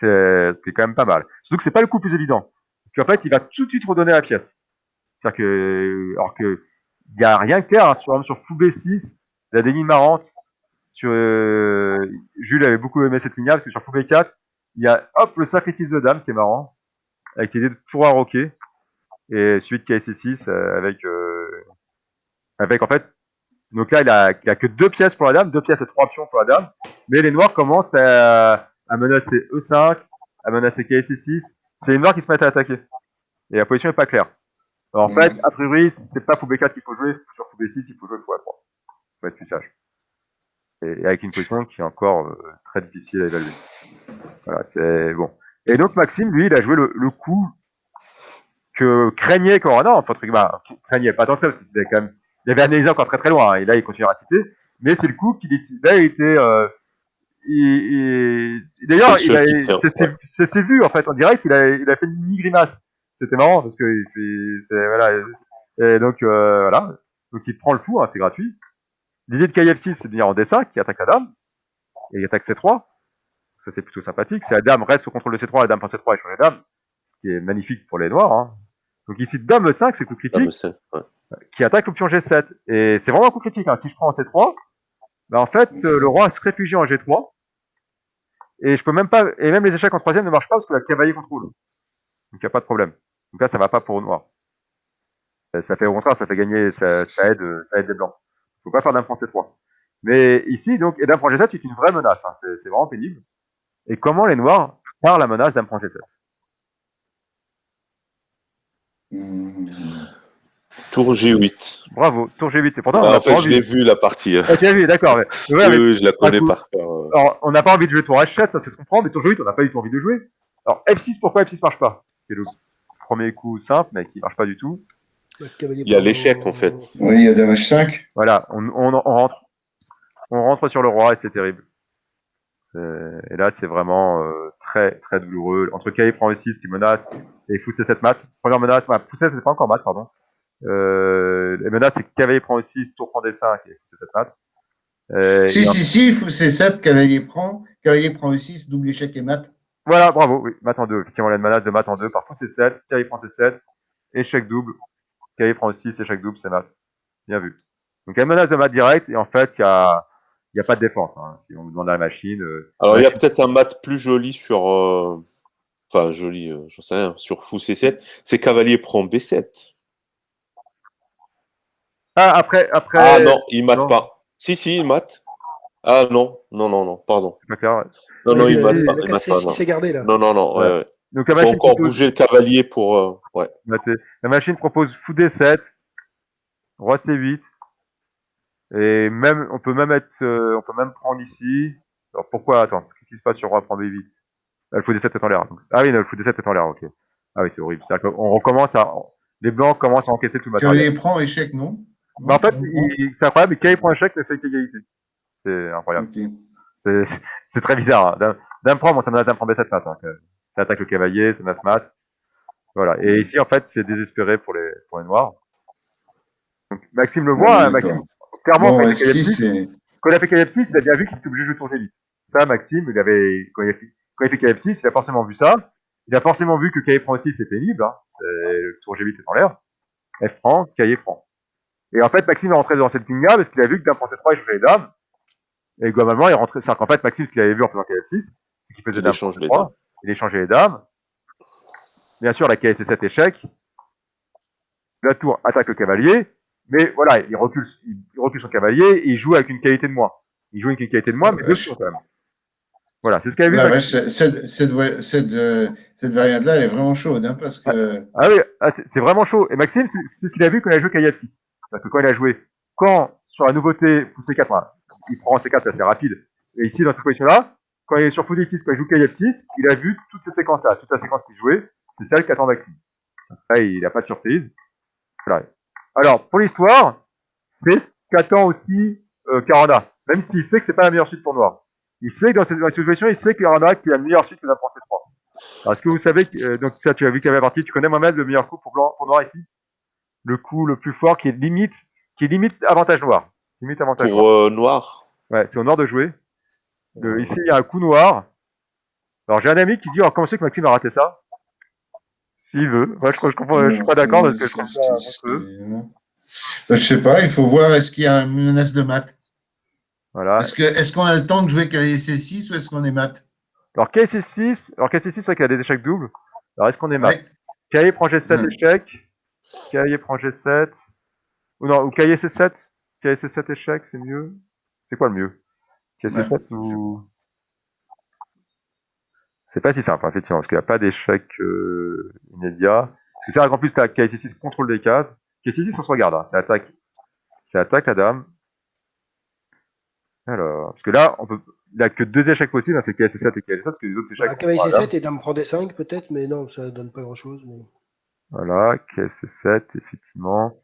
C'est quand même pas mal. Surtout que c'est pas le coup plus évident. Parce qu'en fait, il va tout de suite redonner la pièce. C'est-à-dire que, alors que, il y a rien de clair, hein, sur fou B6, il y a des lignes marrantes. Jules avait beaucoup aimé cette ligne-là, parce que sur fou B4, il y a, le sacrifice de dame, qui est marrant. Avec l'idée de tour à roquer. Et suite KSC6, avec, en fait, donc là, il a que 2 pièces pour la dame, 2 pièces et 3 pions pour la dame. Mais les noirs commencent à menacer E5, à menacer KSC6. C'est les noirs qui se mettent à attaquer. Et la position est pas claire. Alors, en fait, a priori, c'est pas fou B4 qu'il faut jouer. Sur fou B6, il faut jouer fou A3. Faut être plus sage. et avec une position qui est encore très difficile à évaluer. Voilà, c'est bon. Et donc Maxime, lui, il a joué le coup que craignait Corona, enfin, craignait pas tant que ça, parce qu'il quand même, il avait analysé encore très très loin, hein, et là il continue à citer, mais c'est le coup qu'il là il était, d'ailleurs, C'est le seul qui tient. Ouais. c'est vu en fait en direct, il a fait une mini grimace. C'était marrant parce que voilà, et donc voilà, donc il prend le fou, hein, c'est gratuit. L'idée de KF6, c'est de venir en dessin, qui attaque la dame, et il attaque C3. Ça c'est plutôt sympathique. Si la dame reste au contrôle de C3, la dame prend C3 et change la dame, ce qui est magnifique pour les noirs. Hein. Donc ici, dame E5, c'est coup critique, Ouais. qui attaque l'option G7. Et c'est vraiment un coup critique. Hein. Si je prends en C3, ben en fait, le roi se réfugie en G3. Et je peux même pas, et même les échecs en troisième ne marchent pas parce que la cavalier contrôle. Donc il n'y a pas de problème. Donc là, ça va pas pour noir. Ça fait au contraire, ça fait gagner, ça aide les blancs. Faut pas faire dame prend C3. Mais ici, donc, et dame prend G7, c'est une vraie menace. Hein. C'est vraiment pénible. Et comment les noirs partent la menace dame prend G7? Tour G8. Bravo, tour G8. Et pourtant, on en a fait, pas je envie. l'ai vu la partie. Ah, tu l'as vu, d'accord. Ouais, Oui, je la connais par cœur. Alors, on n'a pas envie de jouer tour H7, ça c'est ce qu'on prend, mais tour G8, on n'a pas du tout envie de jouer. Alors, F6, pourquoi F6 marche pas? C'est le premier coup simple, mais qui marche pas du tout. Il y a l'échec, en fait. Oui, il y a dame H5. Voilà, on rentre sur le roi et c'est terrible. Et là, c'est vraiment très très douloureux. Entre K prend E6 qui menace et fou C7 mat. Première menace, fou C7 c'est pas encore mat, pardon. Les menaces c'est cavalier prend E6, tour prend D5 et fou C7 mat. Si, fou C7, cavalier prend E6, double échec et mat. Voilà, bravo, oui, mat en 2. Effectivement, on a une menace de mat en 2 par fou C7, cavalier prend C7, échec double, cavalier prend E6, échec double, c'est mat. Bien vu. Donc il y a une menace de mat direct et en fait, il y a pas de défense. Hein. Si on nous demande à la machine. Alors, il y a peut-être un mat plus joli sur. Enfin, joli, j'en sais rien, sur fou C7. C'est cavalier prend B7. Ah, après. Ah non, il mate non. pas. Si, il mate. Ah non, pardon. C'est pas clair. Non, il mate pas. La case C6 s'est gardée là. Non, ouais. Donc Il faut encore bouger le cavalier pour. Ouais. La machine propose fou D7, roi C8. Et même, on peut même prendre ici. Alors pourquoi, attends, qu'est-ce qui se passe sur roi prend B8? Le fou D7 est en l'air. Donc. Ah oui, non, le fou D7 est en l'air, ok. Ah oui, c'est horrible. C'est-à-dire qu'on recommence les blancs commencent à encaisser tout le matériel. Cavalier prend échec, non? Mais en fait, c'est incroyable, mais K prend échec ne fait qu'égalité. C'est incroyable. Okay. C'est très bizarre. Hein. Dame prend, moi ça me donne dame prend B7 mat. Hein. Ça attaque le cavalier, ça menace mat. Voilà. Et ici, en fait, c'est désespéré pour les noirs. Donc, Maxime le voit, hein, Maxime, clairement, bon, quand il a fait KF6, il a bien vu qu'il était obligé de jouer tour G8. Ça, Maxime, quand il a fait KF6, il a forcément vu ça. Il a forcément vu que KF prend aussi, c'est pénible. Hein. Le tour G8 est en l'air. F prend, KF prend. Et en fait, Maxime est rentré dans cette ligne-là parce qu'il a vu que dame prend C3, il changeait les dames. Et globalement, il est rentré. C'est-à-dire qu'en fait, Maxime, ce qu'il avait vu en faisant KF6, c'est qu'il faisait dame prend C3. Il échangeait les dames. Bien sûr, la KF7 échec. La tour attaque le cavalier. Mais voilà, il recule son cavalier et il joue avec une qualité de moins. Il joue avec une qualité de moins, mais deux tours quand même. Voilà, c'est ce qu'il a vu. Cette variante-là, elle est vraiment chaude, hein, parce que. Ah oui, c'est vraiment chaud. Et Maxime, c'est ce qu'il a vu quand il a joué KF6. Parce que quand il a joué, sur la nouveauté fou C4, enfin, il prend C4, c'est assez rapide. Et ici, dans cette position-là, quand il est sur fou D6, quand il joue KF6, il a vu toute cette séquence-là, toute la séquence qu'il jouait, c'est celle qu'attend Maxime. Là, il n'a pas de surprise. Voilà. Alors, pour l'histoire, c'est ce qu'attend aussi Caranda, même s'il sait que c'est pas la meilleure suite pour Noir. Il sait que dans cette situation, il sait que Caranda qui a la meilleure suite que d'apprendre C3. Alors, est-ce que vous savez, donc ça, tu as vu qu'il y avait partie, tu connais Mohamed le meilleur coup pour Noir ici? Le coup le plus fort qui est limite avantage Noir. Limite avantage pour Noir. Ouais, c'est au Noir de jouer. Ici, il y a un coup Noir. Alors, j'ai un ami qui dit, alors comment c'est que Maxime a raté ça? S'il veut. Moi, je comprends, je suis pas d'accord parce que je trouve ça monstrueux. Je sais pas, il faut voir, est-ce qu'il y a une menace de mat? Voilà. Est-ce qu'on a le temps de jouer cavalier C6 ou est-ce qu'on est mat? Alors, KC6, c'est vrai qu'il a des échecs doubles. Alors, est-ce qu'on est mat? Cavalier prend G7 échec. Cavalier prend G7. Ou cavalier C7. Cavalier C7 échec, c'est mieux. C'est quoi le mieux? Cavalier C7 ou... C'est pas si simple, hein, effectivement, parce qu'il n'y a pas d'échec immédiat. Parce que c'est vrai qu'en plus, t'as cavalier C6 contrôle des cases. Cavalier C6, on se regarde, hein. C'est attaque la dame. Alors, parce que là, il a que 2 échecs possibles, hein, c'est KS7 et KS7, parce que les autres échecs Bah, cavalier sont à C7 et dame prend D5 peut-être, mais non, ça donne pas grand-chose. Mais... Voilà, KS7, effectivement.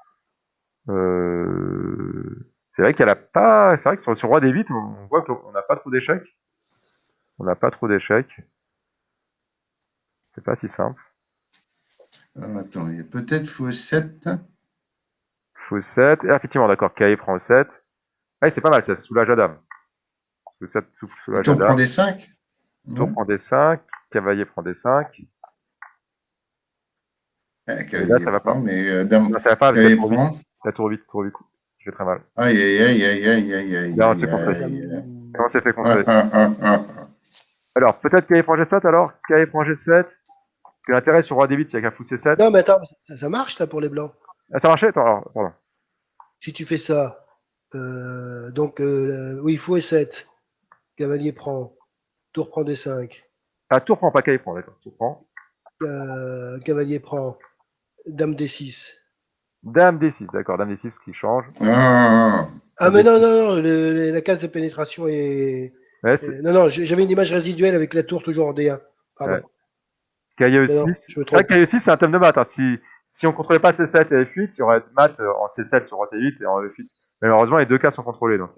C'est vrai qu'elle a pas, c'est vrai que sur Roi D8, on voit qu'on n'a pas trop d'échecs. On n'a pas trop d'échecs. C'est pas si simple. Alors, attends, il y a peut-être fou 7. Faux 7. Et effectivement, d'accord, KE prend 7. Ah, c'est pas mal, ça soulage la dame. Faux 7 Le soulage la tour prend dame. des 5. Tour prend D5. Cavalier prend D5. Et là, Cavalier ça va prend, pas. mais dame, Non, ça va pas avec la cavalier tour 8. prend. La tour 8, tour 8. Je fais très mal. Aïe, aïe, aïe, aïe, aïe, aïe, aïe, Là, on aïe, s'est contré. aïe. Là, on s'est fait Ah, contrer. ah, ah, ah. Alors, peut-être KE prend G7 alors. KE prend G7. Que l'intérêt sur Roi D8, c'est qu'un fou C7. Non, mais attends, ça marche ça pour les blancs. Ah, ça marchait? Attends, alors, pardon. Si tu fais ça, donc oui, fou E7, cavalier prend, tour prend D5, Ah, tour prend, pas KE prend, d'accord. Tour prend. cavalier prend, dame D6. Dame D6, d'accord. Dame D6 qui change. Ah, Ah mais non, non, non, la case de pénétration est... Ouais, non, non, j'avais une image résiduelle avec la tour toujours en D1. Pardon. ouais. KE6. Non, non, je me C'est vrai trompe. que KE6, c'est un thème de maths. Hein. Si on contrôlait pas C7 et F8, il y aurait maths en C7 sur Roi C8 et en F8. Malheureusement, les deux cas sont contrôlés. Donc,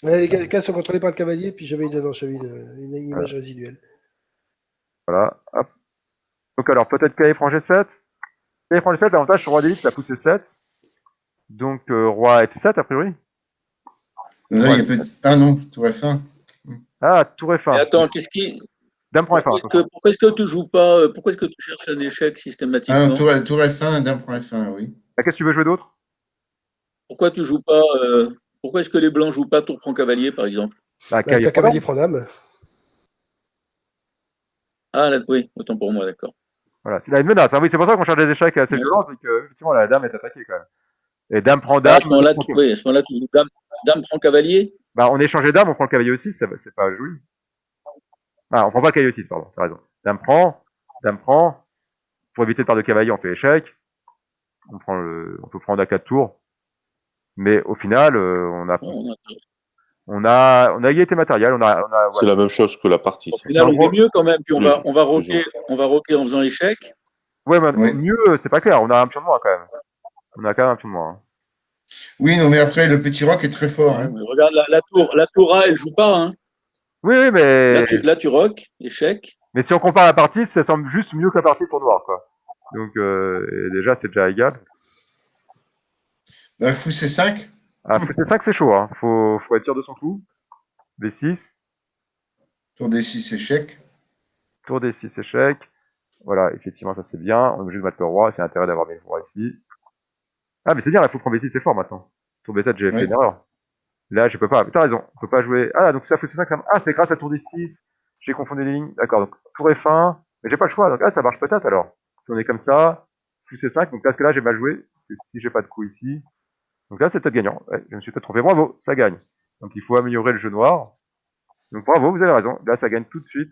Ouais, les cases sont contrôlées par le cavalier, puis j'avais une voilà. image résiduelle. Voilà. Hop. Donc, alors, peut-être KE prend G7. KE prend G7, l'avantage sur Roi D8, ça pousse C7. Donc, Roi F7, a priori. là, il y a peut-être. Ah non, tour F1. Ah, tour Mais F1. attends, qu'est-ce qui. Dame prend Pourquoi F1. est-ce que tu joues pas. Pourquoi est-ce que tu cherches un échec Ah, systématiquement? tour F1, dame prend F1, oui. Ah, qu'est-ce que tu veux jouer d'autre? Pourquoi tu joues pas. Pourquoi est-ce que les blancs jouent pas tour prend cavalier, par exemple? Bah, Bah, KE t'as prend cavalier dame. prend dame. Ah, là, oui, autant pour moi, d'accord. Voilà. Il a une menace. Hein. Oui, c'est pour ça qu'on cherche des échecs assez Ouais. violents. C'est que, effectivement, la dame est attaquée quand même. Et dame prend Bah, dame. à ce moment-là, oui, à ce moment-là, tu joues dame prend cavalier. Bah, on échange les dames, on prend le cavalier aussi, c'est pas joli. Ah, on prend pas le cavalier aussi, pardon, t'as raison. Dame prend. Pour éviter de perdre de cavalier, on fait échec. On peut prendre à 4 tours. Mais au final, Oh, on a égalité matérielle, C'est voilà. la même chose que la partie. au Ça. final, En on est gros, mieux quand même. Puis Plus ou on va roquer en faisant échec. ouais, mais Oui. mieux, c'est pas clair, on a un pion de moins quand même. On a quand même un pion de moins. Hein. Oui, non, mais après, le petit roc est très fort. Hein. Mais regarde, la tour A, elle joue pas. Hein. Oui, oui, Là, tu roques, échec. mais si on compare la partie, ça semble juste mieux que la partie pour noir, quoi. Donc, et déjà, c'est déjà égal. Bah, fou C5. Ah, fou C5, c'est chaud, hein. Faut être sûr de son coup. B6. Tour D6 échec. Tour D6 échec. Voilà, effectivement, ça c'est bien. On est obligé de mettre le roi, c'est l'intérêt d'avoir mis le roi ici. Ah, mais c'est bien, la fou prend B6, c'est fort maintenant. Tour B7, j'ai fait Oui. une erreur. Là, je peux pas. T'as raison, on peut pas jouer. Ah, donc ça, fou C5, ça... Ah, c'est grâce à tour D6. J'ai confondu les lignes. D'accord, donc tour F1. Mais j'ai pas le choix, donc ça marche peut-être alors. Si on est comme ça, fou C5, donc parce que là, j'ai mal joué. Parce que si j'ai pas de coup ici. Donc là, c'est peut-être gagnant. Ouais, je me suis peut-être trompé. Bravo, ça gagne. Donc il faut améliorer le jeu noir. Donc bravo, vous avez raison. Là, ça gagne tout de suite.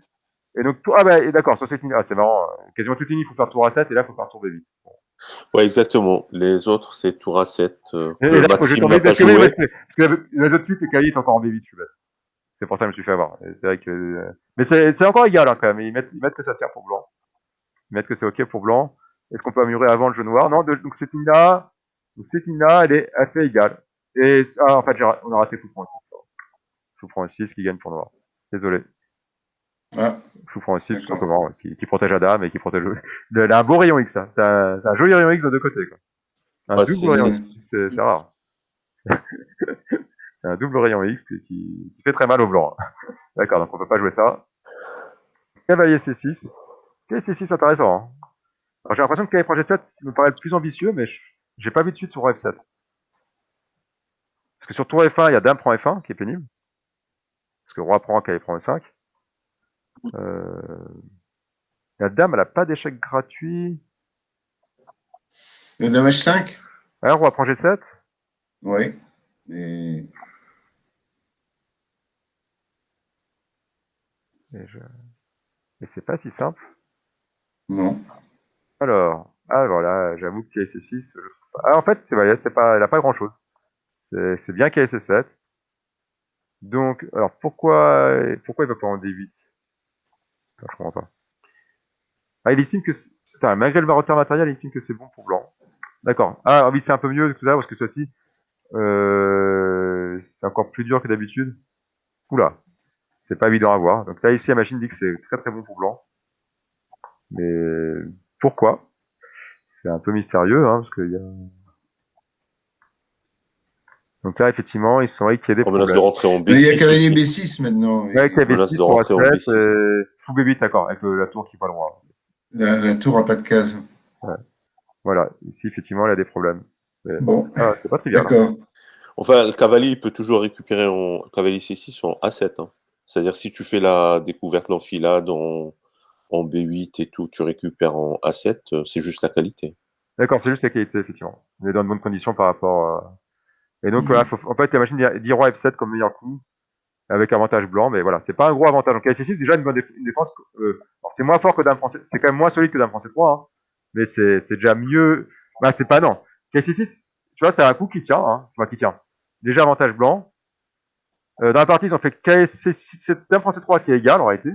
Et donc, ah bah, d'accord, sur cette ligne, ah, c'est marrant, quasiment toute ligne, il faut faire tour A7, et là, il faut faire tour B8. Ouais, exactement. Les autres, c'est tour A7 Et que là, faut que je Maxime tourne n'a B8, pas parce que, oui, joué. parce que les autres suites, le cavalier est encore en B8, je suis bête. C'est pour ça que je me suis fait avoir. Et c'est vrai que, mais c'est encore égal, hein, quand même. Ils mettent que ça sert pour blanc. Ils mettent que c'est ok pour blanc. Est-ce qu'on peut améliorer avant le jeu noir? Non, donc cette ligne-là, elle fait égal. Et, ah, en fait, on a raté Fou-Prend 6. Fou-Prend 6 qui gagne pour noir. Désolé. Ah, Fou-Prend 6, tout d'accord. simplement, qui protège la dame et qui protège elle a un beau rayon X, hein. C'est un joli rayon X de deux côtés, quoi. Un Ouais, double c'est- rayon Oui, X, c'est rare. C'est un double rayon X qui fait très mal au blanc. Hein. D'accord, donc on peut pas jouer ça. Cavalier C6. Cavalier C6 intéressant. Hein. Alors j'ai l'impression que cavalier prend G7 me paraît le plus ambitieux, mais j'ai pas vu de suite sur F7. Parce que sur tour F1, il y a dame prend F1 qui est pénible. Parce que roi prend, cavalier prend E5. La dame, elle a pas d'échec gratuit. le dame H5. Ouais, roi prend G7. Oui. Et... Et c'est pas si simple. Non. Alors là, j'avoue que cavalier C6. Ah, en fait, c'est pas, elle a pas grand chose. C'est bien cavalier C7. Donc, alors pourquoi il va pas en D8? Je comprends pas. Ah, il estime que... Putain, malgré le retard matériel, il estime que c'est bon pour blanc. D'accord. Ah oui, c'est un peu mieux que tout à l'heure, parce que ceci, c'est encore plus dur que d'habitude. Oula, c'est pas évident à voir. Donc là, ici, la machine dit que c'est très très bon pour blanc. Mais pourquoi? C'est un peu mystérieux, hein, parce qu'il y a... Donc là, effectivement, ils sont qu'il y a des On menace de problèmes. rentrer en B6. Mais il y a cavalier aussi. B6 maintenant. Ouais, qu'il y avait Menace 6 de pour rentrer en A7, B6. fou B8, d'accord, avec la tour qui est pas loin. La tour a pas de case. Ouais. Voilà, ici, effectivement, il y a des problèmes. Bon, C'est pas trivial. d'accord. Enfin, le cavalier, il peut toujours récupérer en cavalier C6 en A7. Hein. C'est-à-dire, si tu fais la découverte, l'enfilade en B8 et tout, tu récupères en A7, c'est juste la qualité. D'accord, c'est juste la qualité, effectivement. On est dans de bonnes conditions par rapport... Et donc, voilà, en fait, la machine dit roi F7 comme meilleur coup, avec avantage blanc, mais voilà, c'est pas un gros avantage. Donc, C6, déjà, une défense... alors, c'est moins fort que dame français, c'est quand même moins solide que dame français 3, hein, mais c'est déjà mieux... Bah, c'est pas non. C6, tu vois, c'est un coup qui tient, hein, tu vois, qui tient. Déjà, avantage blanc. Dans la partie, ils ont fait KC6, c'est dame français 3 qui est égal, en réalité.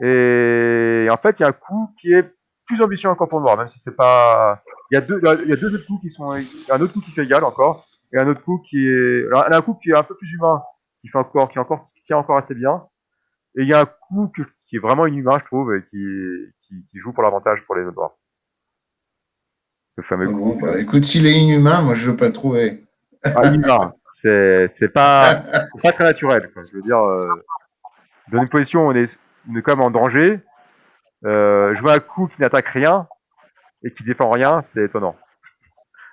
Et en fait, il y a un coup qui est plus ambitieux encore pour noir, même si c'est pas... il y a deux autres coups qui sont... Il y a un autre coup qui fait égal encore, et un autre coup qui est... Alors, un coup qui est un peu plus humain, qui tient encore assez bien. Et il y a un coup qui est vraiment inhumain, je trouve, et qui joue pour l'avantage pour les noirs. Le fameux coup. Bon, bah, écoute, s'il est inhumain, moi, je veux pas le trouver. Inhumain. C'est pas très naturel, quoi. Je veux dire, dans une position où on est quand même en danger, jouer un coup qui n'attaque rien, et qui défend rien, c'est étonnant.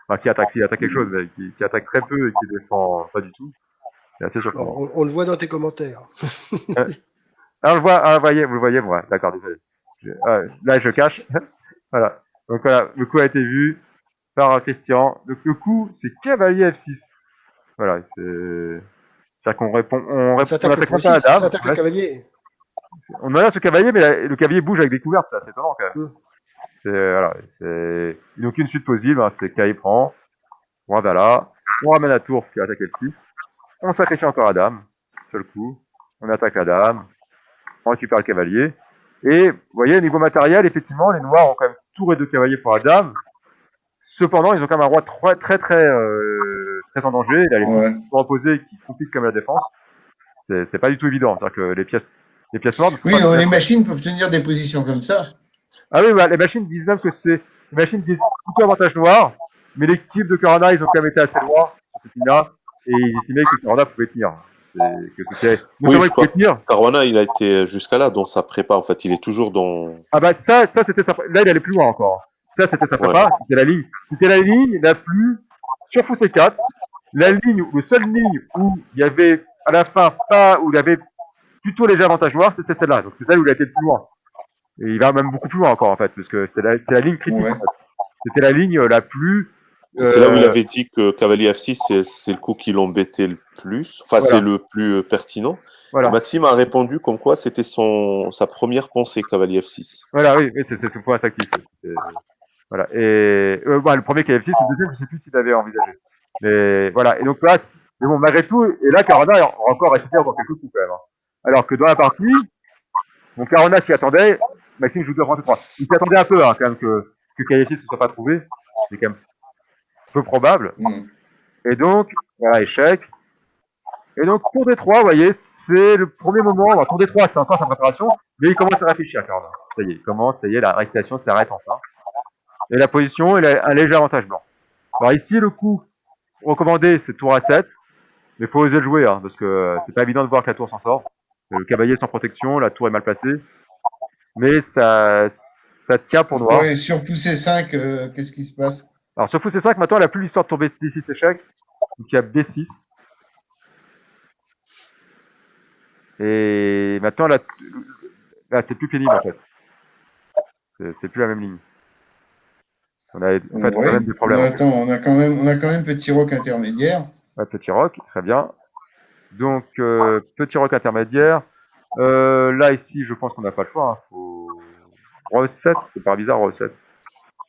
Enfin, qui attaque quelque chose, mais qui attaque très peu et qui défend pas du tout. C'est assez surprenant. On le voit dans tes commentaires. Alors, vous le voyez, moi. D'accord, désolé. Là, je cache. Voilà. Donc voilà, le coup a été vu par Christian. Donc le coup, c'est cavalier F6. Voilà, c'est-à-dire qu'on répond, on s'attaque attaque le pas la ça dame. attaque le cavalier. On menace le cavalier, mais le cavalier bouge avec des couvertes, c'est assez étonnant quand même. Mm. Voilà, il n'y a aucune suite possible, hein, c'est K prend, voilà, on ramène la tour qui attaque F6, on sacrifie encore la dame, seul coup, on attaque la dame, on récupère le cavalier, et vous voyez, au niveau matériel, effectivement, les noirs ont quand même tour et deux cavaliers pour la dame, cependant, ils ont quand même un roi très en danger, il a les Ouais. pour opposer qui compliquent comme la défense, c'est pas du tout évident, c'est-à-dire que les pièces noires... Oui, les machines peuvent tenir des positions comme ça. Ah oui, bah, les machines disent même que les machines disent plutôt avantage noir, mais l'équipe de Corona, ils ont quand même été assez loin sur cette ligne-là, et ils estimaient que Corona pouvait tenir. Que c'était... Oui, je crois que Caruana, il a été jusqu'à là dans sa prépa, en fait, il est toujours dans... Ah bah ça c'était sa... Là, il allait plus loin encore. Ça, c'était sa prépa, c'était la ligne la plus... Sur Fou C4, le seule ligne où il y avait, à la fin, où il y avait plutôt les avantages noirs, c'est celle-là. Donc c'est celle où il a été le plus loin. Et il va même beaucoup plus loin encore, en fait, parce que c'est la ligne critique, en fait. C'était la ligne la plus... C'est là où il avait dit que cavalier F6, c'est le coup qui l'embêtait le plus. Enfin, voilà. C'est le plus pertinent. Voilà. Maxime a répondu comme quoi c'était sa première pensée, cavalier F6. Voilà, oui, c'est son point actif. Voilà. Et le premier cavalier F6, le deuxième, je ne sais plus s'il avait envisagé. Mais voilà. Et donc là, mais bon, malgré tout, et là, Carona a encore récupéré encore quelques coups quand même. Hein. Alors que dans la partie, bon, Carona s'y attendait, Maxime joue 2-3. Il s'y attendait un peu, hein, quand même, que cavalier F6 ne soit pas trouvé. C'est quand même peu probable. Et donc, voilà, échec. Et donc, tour D3, vous voyez, c'est le premier moment. Alors, tour D3, c'est encore sa préparation, mais il commence à réfléchir, Carona. Ça y est, il commence, ça y est, la récitation s'arrête enfin. Et la position, il a un léger avantage blanc. Alors ici, le coup recommandé, c'est tour A7, mais faut oser le jouer, hein, parce que c'est pas évident de voir que la tour s'en sort. Le cavalier sans protection, la tour est mal placée, mais ça tient pour noir. Ouais, sur Fou C5, qu'est-ce qui se passe? Alors sur Fou C5, maintenant, elle a plus l'histoire de tour B6 échec, donc il y a B6. Et maintenant, là, c'est plus pénible, en fait. C'est plus la même ligne. On a même des problèmes. On a quand même petit roc intermédiaire. Ouais, petit roc, très bien. Donc, petit roc intermédiaire. Là, ici, je pense qu'on n'a pas le choix. Hein. Faut... Roi 7, c'est pas bizarre, Roi 7.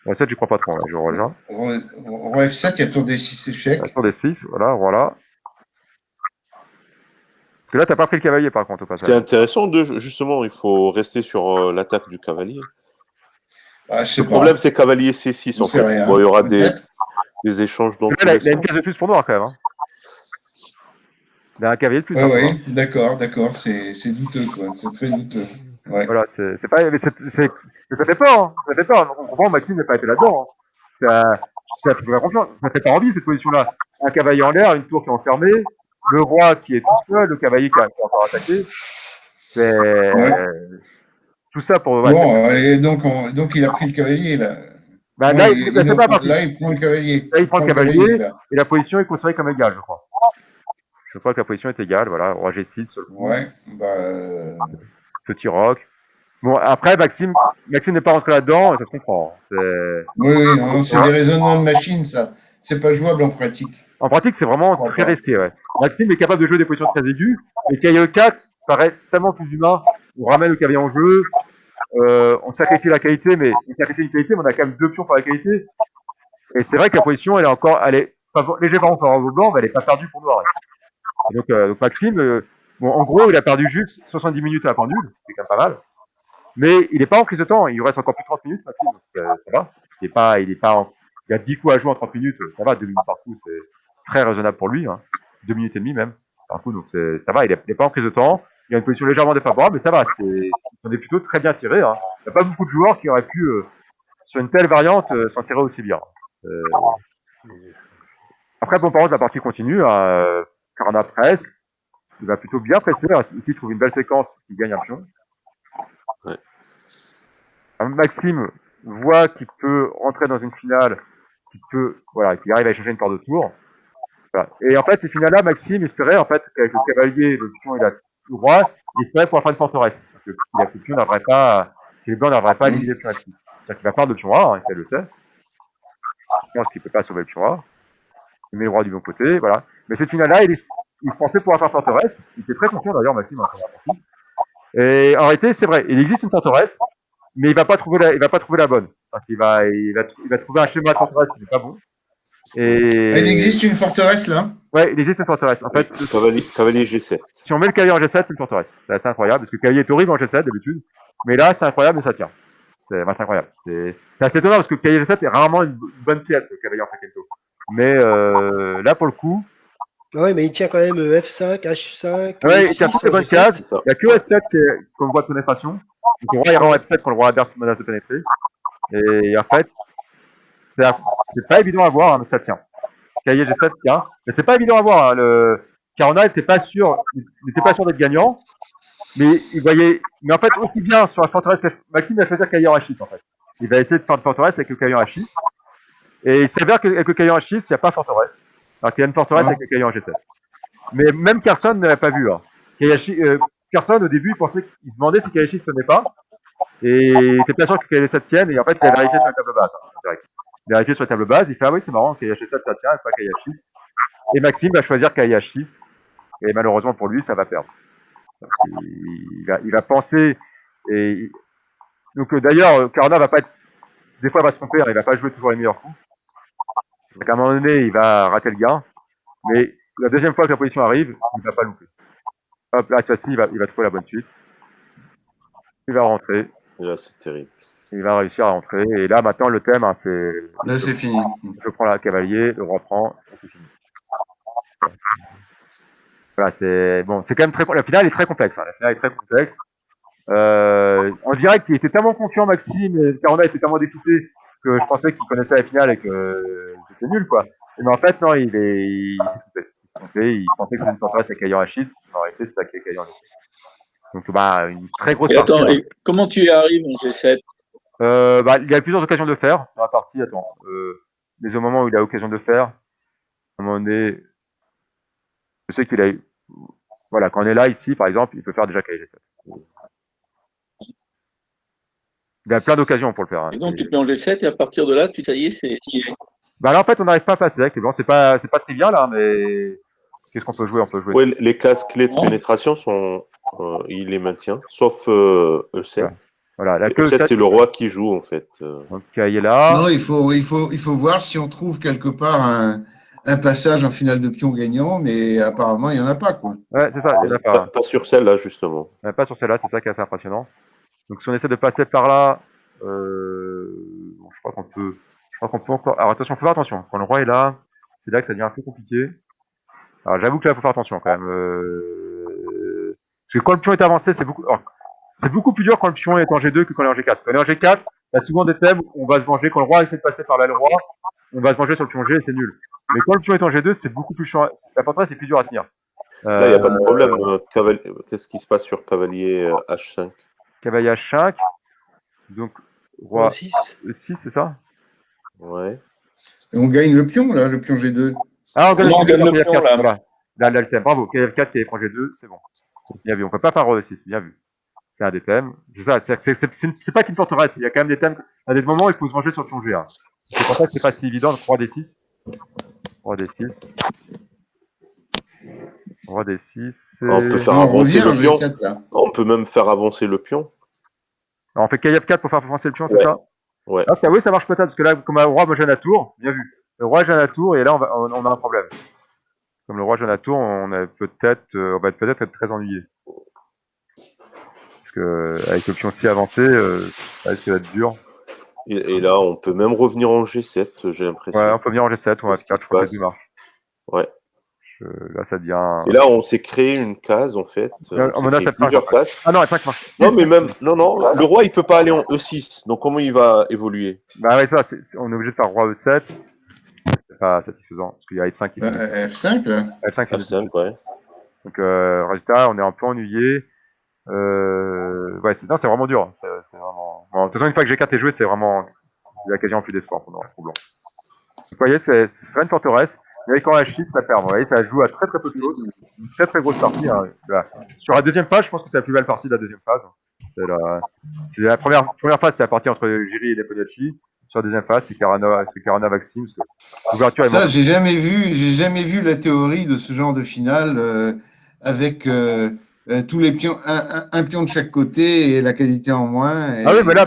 Roi 7, j'y crois pas trop, là, je rejoins. Roi F7, il y a tour D6 échec. Tour D6, voilà. que là, t'as pas pris le cavalier, par contre, au passage. C'est intéressant, justement, il faut rester sur l'attaque du cavalier. Ah, je sais Le pas. problème, c'est cavalier C6, On en sait fait. rien. Bon, il y aura des Peut-être. échanges dans Là, tous il a les une sens. case de plus pour noir, quand même. Hein. Il a un cavalier de plus. Oui, hein, oui, d'accord. C'est douteux, quoi. C'est très douteux. Ouais. Voilà, c'est pas, mais ça fait peur, hein. Ça fait peur. Donc, on comprend, Maxime n'a pas été là-dedans. Hein. Ça fait pas confiance. Ça fait pas envie, cette position-là. Un cavalier en l'air, une tour qui est enfermée, le roi qui est tout seul, le cavalier qui est encore attaqué. C'est tout ça pour. Ouais, Bon, et donc il a pris le cavalier, là. bah, Non, là, c'est pas parti. là, il prend le cavalier. Là, il prend le cavalier, là. et la position est considérée comme égale, je crois. Je crois que la position est égale, voilà. Roi G6, seul coup. Ouais, bah. Petit roc. Bon, après, Maxime n'est pas rentré là-dedans, et ça se comprend. Oui, non, c'est des raisonnements de machine, ça. C'est pas jouable en pratique. En pratique, c'est vraiment très risqué, ouais. Maxime est capable de jouer des positions très aiguës, et cavalier 4 paraît tellement plus humain. On ramène le cavalier en jeu, on sacrifie la qualité, mais on a quand même 2 pions pour la qualité. Et c'est vrai que la position, elle est légèrement favorable au blanc, mais elle est pas perdue pour noir. Et donc Maxime, bon, en gros, il a perdu juste 70 minutes à la pendule, c'est quand même pas mal. Mais il est pas en prise de temps, il lui reste encore plus de 30 minutes, Maxime, donc ça va. Il a 10 coups à jouer en 30 minutes, ça va, 2 minutes par coup, c'est très raisonnable pour lui, hein. 2 minutes et demie même, par coup, donc ça va, il est pas en prise de temps, il a une position légèrement défavorable, mais ça va, on est plutôt très bien tiré, hein. Il n'y a pas beaucoup de joueurs qui auraient pu, sur une telle variante, s'en tirer aussi bien. Après, bon, par contre, la partie continue, Carna presse, il va plutôt bien presser, il trouve une belle séquence, il gagne un pion. Ouais. Maxime voit qu'il peut entrer dans une finale, qu'il arrive à échanger une part de tour. Voilà. Et en fait, ces finales-là, Maxime espérait, en fait, qu'avec le cavalier, le pion et le roi, il espérait pouvoir faire une forteresse. Parce que le pion n'arriverait pas, les blancs n'arriveraient pas à éliminer le pion actif. C'est-à-dire qu'il va perdre le pion A, hein, il le sait. Je pense qu'il peut pas sauver le pion A. Il met le roi du bon côté, voilà. Mais cette finale-là, il pensait pouvoir faire forteresse. Il était très confiant d'ailleurs, Maxime, en première partie. Et en réalité, c'est vrai, il existe une forteresse, mais il va pas trouver la bonne. Parce qu'il va trouver un schéma de forteresse qui n'est pas bon. Et il existe une forteresse là? Ouais, il existe une forteresse. En fait, cavalier G7. Si on met le cavalier en G7, c'est une forteresse. C'est assez incroyable, parce que le cavalier est horrible en G7 d'habitude. Mais là, c'est incroyable et ça tient. C'est incroyable. C'est assez étonnant parce que le cavalier G7 est rarement une bonne pièce, le cavalier en Fakento. Mais là, pour le coup. Ouais, mais il tient quand même F5, H5. Ouais, il tient toutes les bonnes cases. Il n'y a que F7 comme voie de pénétration. Donc le roi ira en F7 quand le roi Albert menace de pénétrer. Et en fait, c'est pas évident à voir, hein, mais ça tient. Cavalier G7 tient. Mais c'est pas évident à voir. Hein. Le Carona n'était pas sûr d'être gagnant. Mais mais en fait, aussi bien sur la forteresse, Maxime va choisir cavalier en H6 en fait. Il va essayer de faire une forteresse avec le cavalier en H6. Et il s'avère qu'avec le cavalier en H6, il n'y a pas forteresse. Alors qu'il y a une forteresse avec le cavalier en G7. Mais même Carson ne l'avait pas vu. Hein. Carson, au début, il se demandait si cavalier H6 tenait pas. Et il était pas sûr que cavalier 7 tienne. Et en fait, il a vérifié sur la table basse. Hein, il a vérifié sur la table basse. Il fait, ah oui, c'est marrant, cavalier H7 ça tient et pas cavalier H6. Et Maxime va choisir cavalier H6. Et malheureusement pour lui, ça va perdre. Il va penser. Et donc d'ailleurs, Carona va pas être. Des fois, il va se tromper. Il va pas jouer toujours les meilleurs coups. Donc à un moment donné, il va rater le gain. Mais la deuxième fois que la position arrive, il va pas louper. Hop, là, cette fois-ci, il va trouver la bonne suite. Il va rentrer. Et là, c'est terrible. Il va réussir à rentrer. Et là, maintenant, le thème, hein, c'est. Là, c'est fini. Je prends la cavalier, le roi prend, et c'est fini. Voilà, c'est bon. C'est quand même très. La finale est très complexe. Hein. La finale est très complexe. En direct, il était tellement confiant, Maxime, et Carona était tellement député que je pensais qu'il connaissait la finale et que c'était nul, quoi. Mais en fait, non, il pensait que c'était une forteresse avec Caillon H6, en réalité, c'était avec Caillon H6. Donc, une très grosse partie. Attends, et comment tu y arrives en G7? Il y a plusieurs occasions de le faire dans la partie, mais au moment où il a l'occasion de le faire, à un moment donné, je sais qu'il a eu, voilà, quand on est là, ici, par exemple, il peut faire déjà Caillon G7. Il a plein d'occasions pour le faire. Hein. Et donc, tu te mets en G7 et à partir de là, ça y est, c'est. Là, en fait, on n'arrive pas à passer avec les blancs. C'est pas trivial, là, mais qu'est-ce qu'on peut jouer? On peut jouer. Ouais, les cases clés de pénétration sont, il les maintient, sauf E7. Voilà. E7, c'est le roi qui joue, en fait. Donc, il est là. Non, il faut voir si on trouve quelque part un passage en finale de pion gagnant, mais apparemment, il n'y en a pas, quoi. Ouais, c'est ça, il y en a pas. Pas sur celle-là, justement. Il y en a pas sur celle-là, c'est ça qui est assez impressionnant. Donc si on essaie de passer par là, bon, je crois qu'on peut encore. Alors attention, faut faire attention. Quand le roi est là, c'est là que ça devient un peu compliqué. Alors j'avoue que là, faut faire attention quand même. Parce que quand le pion est avancé, c'est beaucoup plus dur quand le pion est en G2 que quand il est en G4. Quand il est en G4, il y a souvent des thèmes où on va se venger. Quand le roi essaie de passer par là le roi, on va se venger sur le pion G et c'est nul. Mais quand le pion est en G2, c'est beaucoup plus chiant. La forteresse est plus dur à tenir. Là, il n'y a pas de problème. Qu'est-ce qui se passe sur cavalier H5? Cavalier H5. Donc, roi 6. E6, c'est ça? Ouais. Et on gagne le pion, là, le pion G2. Ah, on gagne Non, on gagne le KF4, pion, là. voilà. Là, le thème. Bravo. KF4 qui est prend G2, c'est bon. Bien vu. On peut pas faire roi E6, bien vu. C'est un des thèmes. C'est ça, c'est pas qu'une forteresse. Il y a quand même des thèmes. À des moments, il faut se venger sur le pion G1. C'est pour ça que c'est pas si évident. Donc, roi D6. Roi D6. Roi D6. On peut faire On avancer revient en le pion. G7, là. On peut même faire avancer le pion. Alors, on fait KF4 pour faire avancer le pion, c'est Ouais. ça? Ouais. Ah, ça, oui, ça marche peut-être, parce que là, comme un roi me gêne à tour, bien vu. Le roi gêne à tour, et là, on a un problème. Comme le roi gêne à tour, on va peut-être être très ennuyé. Parce que, avec le pion si avancé, ça risque d'être dur. Et là, on peut même revenir en G7, j'ai l'impression. Ouais, on peut venir en G7 ou en Qu'est-ce qui F4, se je crois que passe les deux marchent. Ouais. Là, ça devient... Et là, on s'est créé une case, en fait. On s'est on a créé F5, plusieurs en fait. cases. Ah non, F5 marche. Non, mais même, non, le roi, il peut pas aller en E6. Donc, comment il va évoluer? Bah ouais, ça, on est obligé de faire roi E7. C'est pas satisfaisant, parce qu'il y a F5 qui finit. F5, là. F5 finit. F5, ouais. Donc, résultat, on est un peu ennuyé. Ouais, c'est vraiment dur. C'est vraiment... Bon, de toute façon, une fois que G4 est joué, c'est vraiment... Il y a quasiment plus d'espoir pendant le trou blanc. Donc, vous voyez, ce serait une forteresse. Mais quand H6, ça perd. Vous voyez, ça joue à très très peu de choses. Une très très grosse partie. Hein. Là. Sur la deuxième phase, je pense que c'est la plus belle partie de la deuxième phase. C'est la première phase, c'est la partie entre Jiri et Nepomniachtchi. Sur la deuxième phase, c'est Karana Maxime. L'ouverture est Ça, j'ai jamais vu la théorie de ce genre de finale avec tous les pions, un pion de chaque côté et la qualité en moins. Et, ah oui, mais là,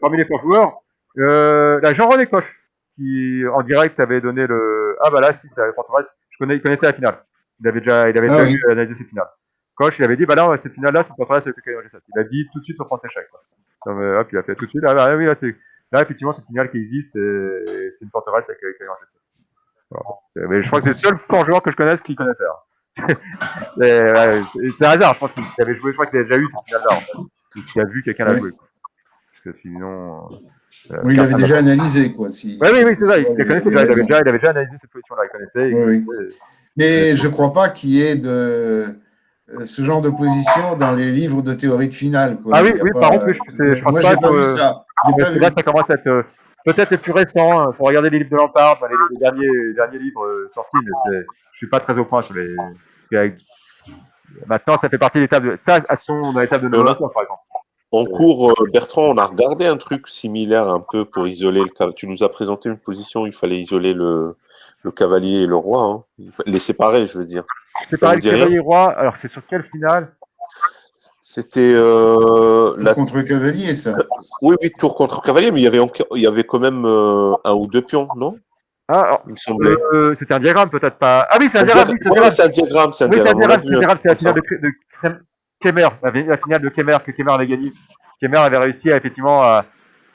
parmi les trois joueurs, là, Jean-René Coche, qui en direct avait donné le. Ah bah là, si, c'est la forteresse. Il connaissait la finale. Il avait déjà oui. vu analyser cette finale. Coche, il avait dit, bah là, cette finale-là, c'est une forteresse avec le G7. Il a dit tout de suite sur France Échec. Donc, hop, il a fait tout de suite. Ah bah oui, là, effectivement, c'est une finale qui existe et c'est une forteresse avec le G7. Voilà. Mais je crois que c'est le seul joueur que je connaisse qui connaissait. Hein. C'est un hasard, je pense qu'il avait joué, je crois qu'il avait déjà eu cette finale-là, en fait. Qu'il a vu quelqu'un la jouer. Parce que sinon. Oui, il avait déjà analysé, quoi. Si, oui, c'est ça. Il avait déjà analysé cette position-là. Il connaissait. Oui. Mais je ne crois pas qu'il y ait de ce genre de position dans les livres de théorie de finale. Quoi. Ah oui, par contre, je pense moi, pas j'ai pas vu ça. Là, ça commence à être peut-être les plus récents. Il faut regarder les livres de Lampard, les derniers livres sortis, mais je suis pas très au point sur les. Maintenant, ça fait partie des tables. Ça, dans les tables de Noël, par exemple. En cours, Bertrand, on a regardé un truc similaire un peu pour isoler le cavalier. Tu nous as présenté une position où il fallait isoler le cavalier et le roi. Hein. Les séparer, je veux dire. Séparer le cavalier et roi. Alors, c'est sur quelle finale? C'était contre cavalier, ça. Oui, tour contre cavalier, mais il y avait quand même un ou deux pions, non? Ah, alors, il me semblait. C'était un diagramme, peut-être pas. Ah oui, c'est un diagramme. C'est un diagramme. C'est la finale de Kemer, la finale de Kemer que Kemer avait gagné. Kemer avait réussi à effectivement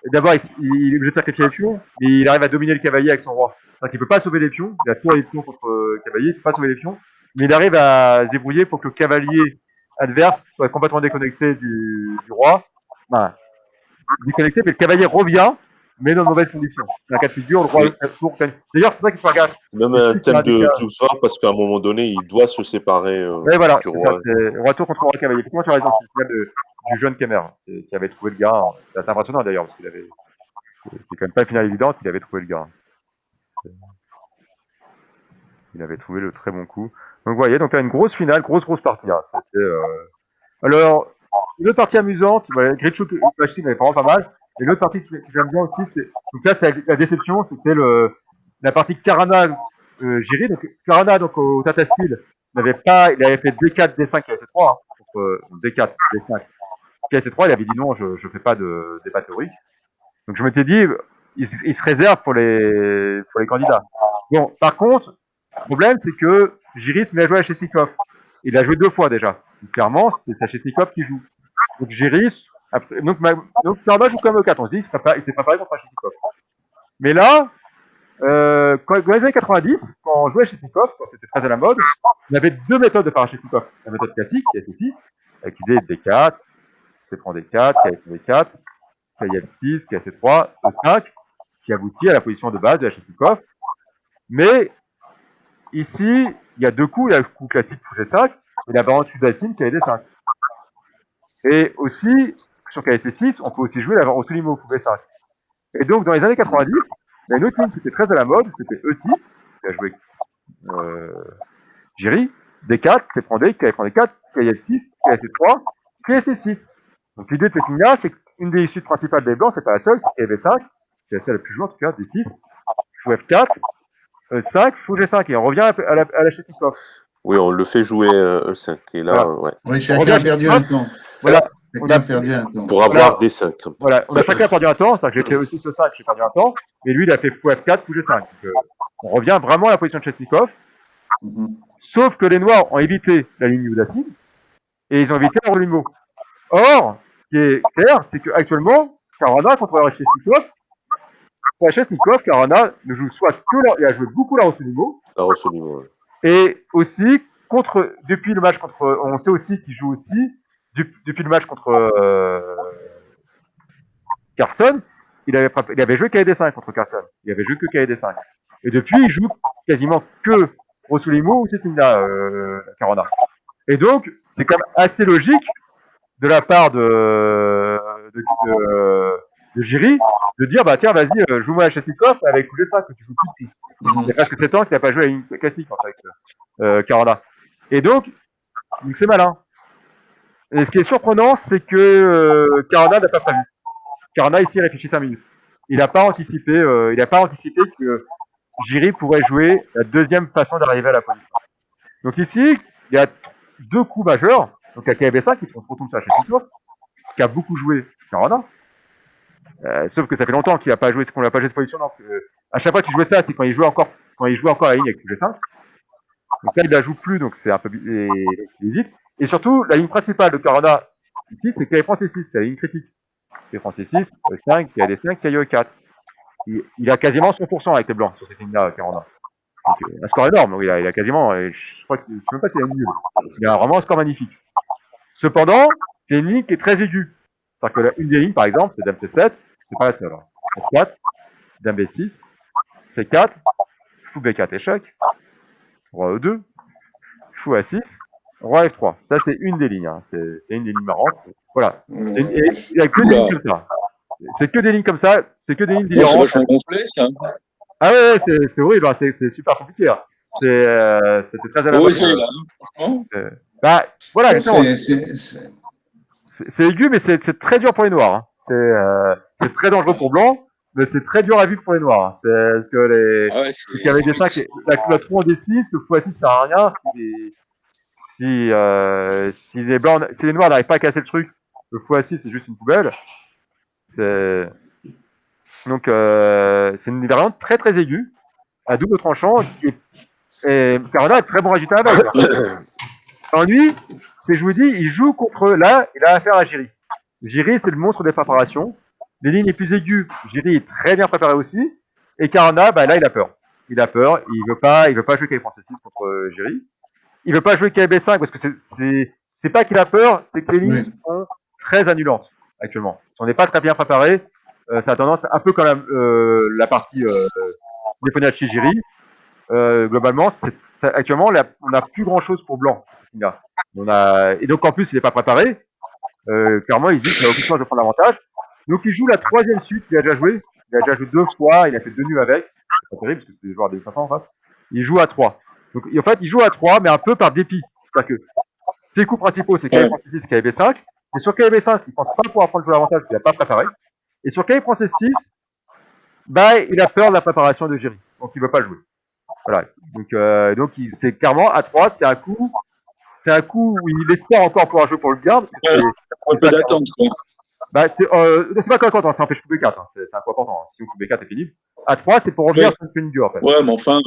d'abord il est obligé de sacrifier les pions, mais il arrive à dominer le cavalier avec son roi. C'est-à-dire qu'il peut pas sauver les pions, il a tour les pions contre le cavalier, il peut pas sauver les pions, mais il arrive à se débrouiller pour que le cavalier adverse soit complètement déconnecté du roi. Enfin, déconnecté, mais le cavalier revient, mais dans de mauvaises conditions. C'est un cas de figure, le roi tour. D'ailleurs, c'est ça qu'il faut regarder. Même un thème de 12-20, parce qu'à un moment donné, il doit se séparer du roi. C'est roi tour contre roi cavalier. Effectivement, tu as raison, c'est le final du jeune Kemer, qui avait trouvé le gars. C'est assez impressionnant d'ailleurs, parce qu'il avait. C'est quand même pas une finale évidente, il avait trouvé le gars. Il avait trouvé le très bon coup. Donc, vous voyez, donc, il y a une grosse finale, grosse partie. Hein. Alors, une autre partie amusante, Gritchuk Pachtin avait vraiment pas mal. Et l'autre partie que j'aime bien aussi, donc là, c'est la déception, c'était la partie Karana Jiri. Donc, Karana, donc, au Tata Steel, il avait fait D4, D5, KS3, hein, contre D4, D5. KS3, il avait dit non, je fais pas de débat théorique. Donc, je m'étais dit, il se réserve pour les candidats. Bon, par contre, le problème, c'est que Jiří se met à jouer à Chesnikov. Il a joué 2 fois déjà. Donc, clairement, c'est Chesnikov qui joue. Donc Jiří, donc Karma joue comme E4. On se dit, il s'est préparé contre Chesnikov. Mais là, dans les années 90, quand on jouait à Chesnikov, quand c'était très à la mode, il y avait 2 méthodes de faire à Chesnikov. La méthode classique, qui était 6, avec l'idée de D4, C prend D4, KF4, KF6, KF3, E5, qui aboutit à la position de base de la Chesnikov. Mais ici, il y a 2 coups, il y a le coup classique fou G5 et la variante Sudacine qui a D5. Et aussi, sur KF6, on peut aussi jouer la variante Solimo fou B5. Et donc, dans les années 90, il y a une autre ligne qui était très à la mode, c'était E6, qui a joué Jiří, D4, C prend D, KF prend D4, KF6, KF3, KF6. Donc l'idée de cette ligne-là, c'est qu'une des issues principales des blancs, c'est pas la seule, c'est KF5, c'est la seule la plus jouée en tout cas, D6, fou F4, E5, fou G5, et on revient à la Chesnikov. Oui, on le fait jouer E5, et là, voilà. ouais. Oui, chacun a perdu un temps. Voilà. On a perdu un temps. Pour avoir des 5. Voilà, on a chacun perdu un temps, c'est-à-dire que j'ai fait aussi E5, j'ai perdu un temps, mais lui, il a fait fou F4, fou G5. Donc, on revient vraiment à la position de Chesnikov, sauf que les noirs ont évité la ligne Udacine, et ils ont évité la Rolimo. Or, ce qui est clair, c'est qu'actuellement, Caruana contre la Chesnikov, Caruana ne joue soit que il a joué beaucoup la Rolimo, et aussi depuis le match contre, on sait aussi qu'il joue aussi depuis le match contre Carson, il avait joué KD5 contre Carson. Il avait joué que KD5. Et depuis, il joue quasiment que Rosolimo ou Cetina, Caruana. Et donc, c'est quand même assez logique de la part de Jiří de dire, bah tiens, vas-y, joue-moi à Chesnikov avec tous les 5 que tu joues plus de 6. Il y a presque 7 ans qu'il n'a pas joué à une classique, en fait, Caruana. Et donc c'est malin. Et ce qui est surprenant, c'est que Caruana n'a pas prévu. Caruana ici réfléchit 5 minutes. Il n'a pas anticipé que Jiří pourrait jouer la deuxième façon d'arriver à la position. Donc ici, il y a 2 coups majeurs. Donc la KB5 qui retourne sur la Chesnikov, qui a beaucoup joué Caruana. Sauf que ça fait longtemps qu'il n'a pas joué, qu'on l'a pas joué cette position. Donc, à chaque fois qu'il jouait ça, c'est quand il jouait encore la ligne avec G5. Donc là, il la joue plus, donc c'est un peu il hésite. Et surtout, la ligne principale de Caruana ici, c'est KF C6, c'est la ligne critique. KF C6, E5, KD5, KE4. Il a quasiment 100% avec les blancs sur cette ligne-là, Caruana. Donc, un score énorme, il a quasiment, je crois que, je sais même pas s'il a une nul. Il a vraiment un score magnifique. Cependant, c'est une ligne qui est très aiguë. C'est-à-dire que une des lignes, par exemple, c'est Dame C7, c'est pas la seule. F4, Dame B6, C4, Fou B4 échec, Roi E2, Fou A6, Roi F3. Ça, c'est une des lignes. Hein. C'est une des lignes marrantes. Voilà. Il y a que des lignes comme ça. C'est que des lignes comme ça. C'est que des lignes différentes. C'est vachement gonflé, ça. Ah ouais, c'est horrible. Hein. C'est super compliqué. Hein. C'était très à la mode. Là, franchement. Bah, voilà. C'est aigu, mais c'est très dur pour les noirs. Hein. C'est très dangereux pour blanc, mais c'est très dur à vivre pour les noirs. Hein. C'est parce que qu'avec des 5, la trou en D6, le fou A6 sert à rien. Si les noirs n'arrivent pas à casser le truc, le fou A6 c'est juste une poubelle. Donc c'est une variante très très aiguë, à double tranchant, et Caruana a très bon résultat avec. L'ennui, c'est je vous dis, il joue contre là, il a affaire à Jiří. Jiří, c'est le monstre des préparations. Les lignes les plus aiguës, Jiří est très bien préparé aussi. Et Caruana, bah là, il a peur. Il veut pas jouer KF C6 contre Jiří. Il veut pas jouer KB5 parce que c'est pas qu'il a peur, c'est que les lignes sont très annulantes actuellement. Si on n'est pas très bien préparé, ça a tendance un peu comme la partie des Fibonacci Jiří. Globalement, actuellement, on n'a plus grand chose pour blanc. Et donc en plus, il n'est pas préparé. Clairement, il dit qu'il n'a aucune chance de prendre l'avantage. Donc il joue la 3e suite qu'il a déjà joué. Il a déjà joué 2 fois, il a fait 2 nuls avec. C'est pas terrible parce que c'est des joueurs des 500 en face. Il joue à 3. Donc en fait, il joue à 3, mais un peu par dépit. C'est-à-dire que ses coups principaux, c'est KF C6 et KF5. Et sur KF5, il pense pas pouvoir prendre l'avantage parce qu'il n'a pas préparé. Et sur KF C6, bah, il a peur de la préparation de Jiří. Donc il veut pas jouer. Voilà. Donc c'est clairement à 3, c'est un coup où il espère encore pouvoir jouer pour le garde. Un peu d'attente, quoi. Bah, c'est pas quand c'est empêche coup B4. Hein. C'est un coup important. Hein. Si coup B4 est pénible. A3, c'est pour revenir Oui. sur une ligne 2, en fait. Ouais, mais enfin,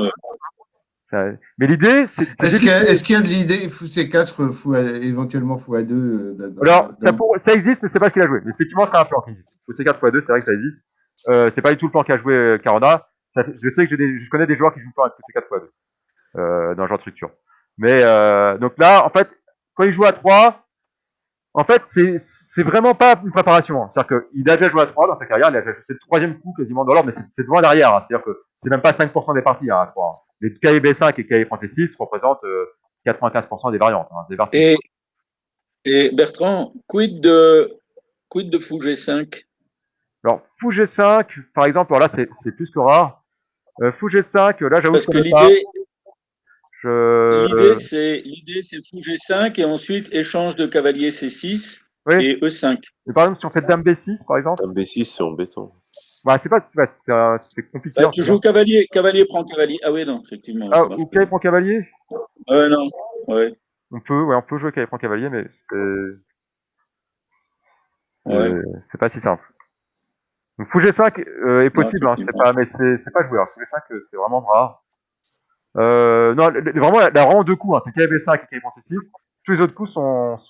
Mais l'idée, c'est Est-ce qu'il y a de l'idée fou C4, éventuellement fou A2 alors, là-dedans ça existe, mais c'est pas ce qu'il a joué. Mais effectivement, c'est un plan qui existe. Fou C4 x2, c'est vrai que ça existe. C'est pas du tout le plan qu'a joué Carona. Je sais que je connais des joueurs qui jouent le plan avec Fou C4 x2 dans le genre de structure. Mais donc là, en fait, quand il joue à 3, en fait, c'est vraiment pas une préparation. Hein. C'est-à-dire qu'il a déjà joué à 3 dans sa carrière, c'est le troisième coup quasiment dans l'ordre, mais c'est devant et derrière. Hein. C'est-à-dire que c'est même pas 5% des parties hein, à 3. Hein. Les KI B5 et KI français 6 représentent 95% des variantes. Hein, des parties. et Bertrand, quid de fou G5? Alors, Fou G5, par exemple, alors là, c'est plus que rare. Fou G5, là, j'avoue que Parce je que connais pas. l'idée, c'est fou G5 et ensuite échange de cavalier C6 Oui. et E5. Mais par exemple, si on fait Dame B6, par exemple. Dame B6, c'est embêtant. Bah, c'est compliqué. Là, tu joues cavalier prend cavalier. Ah oui, non, effectivement. Ah, ou K prend cavalier. Ouais, non. Ouais. On peut jouer K prend cavalier, mais c'est pas si simple. Donc Fou G5 est possible, hein, c'est pas joué. Alors, Fou G5, c'est vraiment rare. Non, vraiment deux coups, hein, c'est KB5 et KB C6. Tous les autres coups sont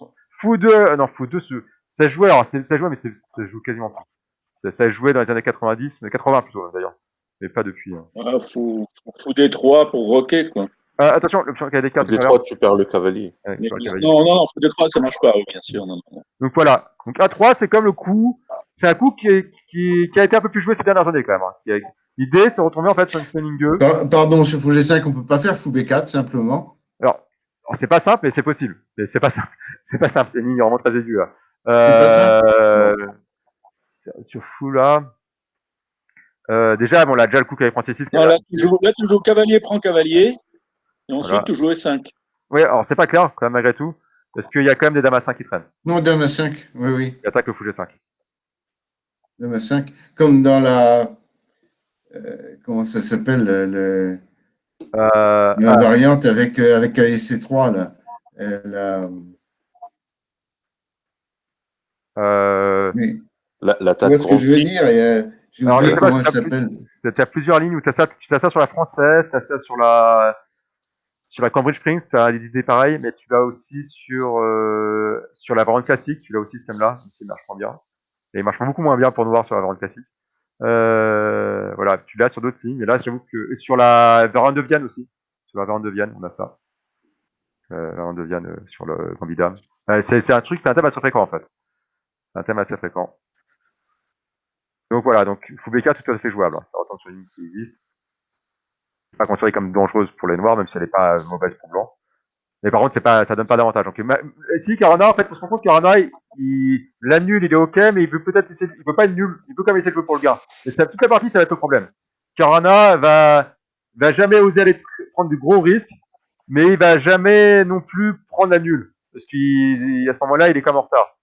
Fou 2, non, Fou 2, ça jouait, alors ça jouait, mais ça joue quasiment plus. Ça jouait dans les années 90, mais 80 plutôt, d'ailleurs. Mais pas depuis. Hein. Ah, fou D3 pour roquer, quoi. Attention, l'option KD4. D3, tu perds le cavalier. Non, fou D3, ça marche pas, oui, bien sûr. Non. Donc voilà. Donc A3, c'est comme le coup, c'est un coup qui a été un peu plus joué ces dernières années, quand même. Hein. L'idée, c'est de retomber en fait sur une spinning 2. Pardon, sur fou G5, on peut pas faire fou B4 simplement. Alors c'est pas simple, mais c'est possible. Mais c'est pas simple. C'est pas simple, c'est une ligne vraiment très aiguë. Là. Sur fou là. Déjà, bon, là, déjà le coup qu'avait Français 6. Non, là, tu joues cavalier prend cavalier, et ensuite tu joues E5. Oui, alors c'est pas clair, quand même, malgré tout, parce qu'il y a quand même des dames à 5 qui traînent. Non, dame à 5, oui. Qui attaquent le fou G5. Dame à 5, comme dans la. Comment ça s'appelle la variante avec C3, là. L'attaque. Tu vois ce que je veux dire? J'ai oublié comment elle s'appelle. Tu as plusieurs lignes où tu as ça sur la française, tu as ça sur la Cambridge Springs, tu as des idées pareilles, mais tu l'as aussi sur la variante classique, tu l'as aussi ce thème-là, qui marche bien. Et il marche beaucoup moins bien pour nous voir sur la variante classique. Voilà, tu l'as sur d'autres lignes, mais là, j'avoue que sur la variante de Vienne aussi. Sur la variante de Vienne, on a ça. La variante de Vienne sur le Gambit Dame. C'est un thème assez fréquent en fait. C'est un thème assez fréquent. Donc voilà, donc Fou B4 tout à fait jouable. Hein. Ça retombe sur une ligne qui existe. Pas considérée comme dangereuse pour les noirs, même si elle n'est pas mauvaise pour blanc. Mais par contre, ça donne pas d'avantage. Donc, si Carana, en fait, faut se rendre compte que Carana, l'annule, il est ok, mais il veut peut-être essayer, il veut pas être nul, il veut quand même essayer de jouer pour le gain. Et toute la partie, ça va être le problème. Carana va jamais oser aller prendre du gros risques, mais il va jamais non plus prendre la nulle. Parce qu'à ce moment-là, il est comme en retard.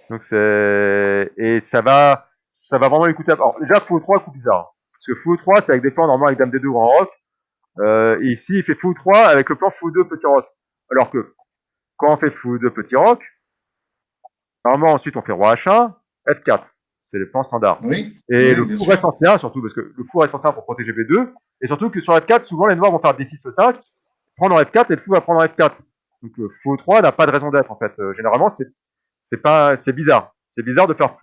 Donc et ça va vraiment lui coûter. Alors, déjà, Fou 3, coup bizarre. Parce que Fou 3, c'est avec des plans normalement avec Dame D2 ou en rock. Et ici, il fait Fou 3 avec le plan Fou 2 petit rock. Alors que, quand on fait Fou 2 petit rock, normalement, ensuite, on fait Roi H1, F4. C'est le plan standard. Oui. Et le Fou reste en C1, surtout, parce que le Fou reste en C1 pour protéger B2. Et surtout que sur F4, souvent, les noirs vont faire D6 au 5, prendre en F4, et le Fou va prendre en F4. Donc, le Fou 3 n'a pas de raison d'être, en fait. Généralement, c'est bizarre. C'est bizarre de faire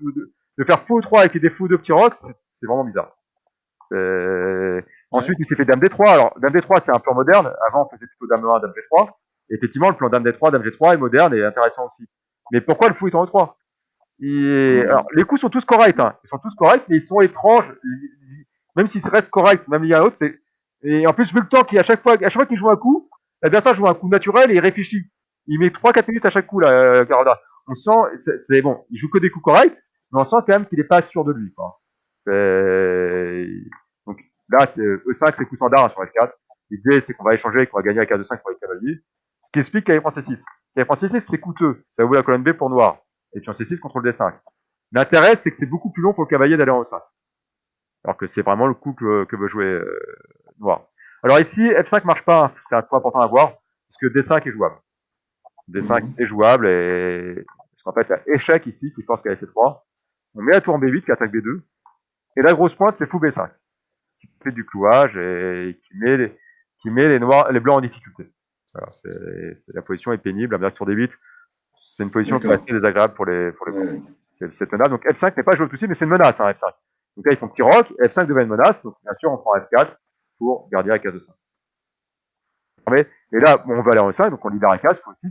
Fou 3 avec des Fou 2 petit rock, c'est vraiment bizarre. Ensuite, il s'est fait Dame D3. Alors, Dame D3, c'est un plan moderne. Avant, on faisait plutôt Dame 1, Dame G3. Et effectivement, le plan Dame D3, Dame G3 est moderne et intéressant aussi. Mais pourquoi le fou est en E3 alors, les coups sont tous corrects. Hein. Ils sont tous corrects, mais ils sont étranges. Même s'ils restent corrects, même il y a un autre, et en plus, vu le temps à chaque fois qu'il joue un coup, l'adversaire joue un coup naturel et il réfléchit. Il met 3-4 minutes à chaque coup, là, Garoda. On sent, c'est bon, il joue que des coups corrects, mais on sent quand même qu'il est pas sûr de lui, quoi. Donc, là, E5, c'est coup standard hein, sur F4. L'idée, c'est qu'on va échanger et qu'on va gagner avec A2-5 pour les cavaliers. Ce qui explique qu'avec France C6. Qu'avec France C6, c'est coûteux. Ça ouvre la colonne B pour noir. Et puis en C6, contre le D5. L'intérêt, c'est que c'est beaucoup plus long pour le cavalier d'aller en E5. Alors que c'est vraiment le coup que veut jouer noir. Alors ici, F5 marche pas. Hein. C'est un point important à voir. Parce que D5 est jouable. D5 est jouable et parce qu'en fait, il y a échec ici qui force qu'à C3. On met la tour en B8 qui attaque B2. Et la grosse pointe, c'est fou B5. fait du clouage et qui met les blancs en difficulté. Voilà, la position est pénible, bien sur D8, c'est une position qui est D'accord. assez désagréable pour les blancs. Ouais. C'est menace. Donc F5 n'est pas joué tout de suite, mais c'est une menace, hein, F5. Donc là, ils font petit roc, F5 devient une menace, donc bien sûr, on prend F4 pour garder la case de 5. Et là, bon, on va aller en E5, donc on libère la case, faut 6.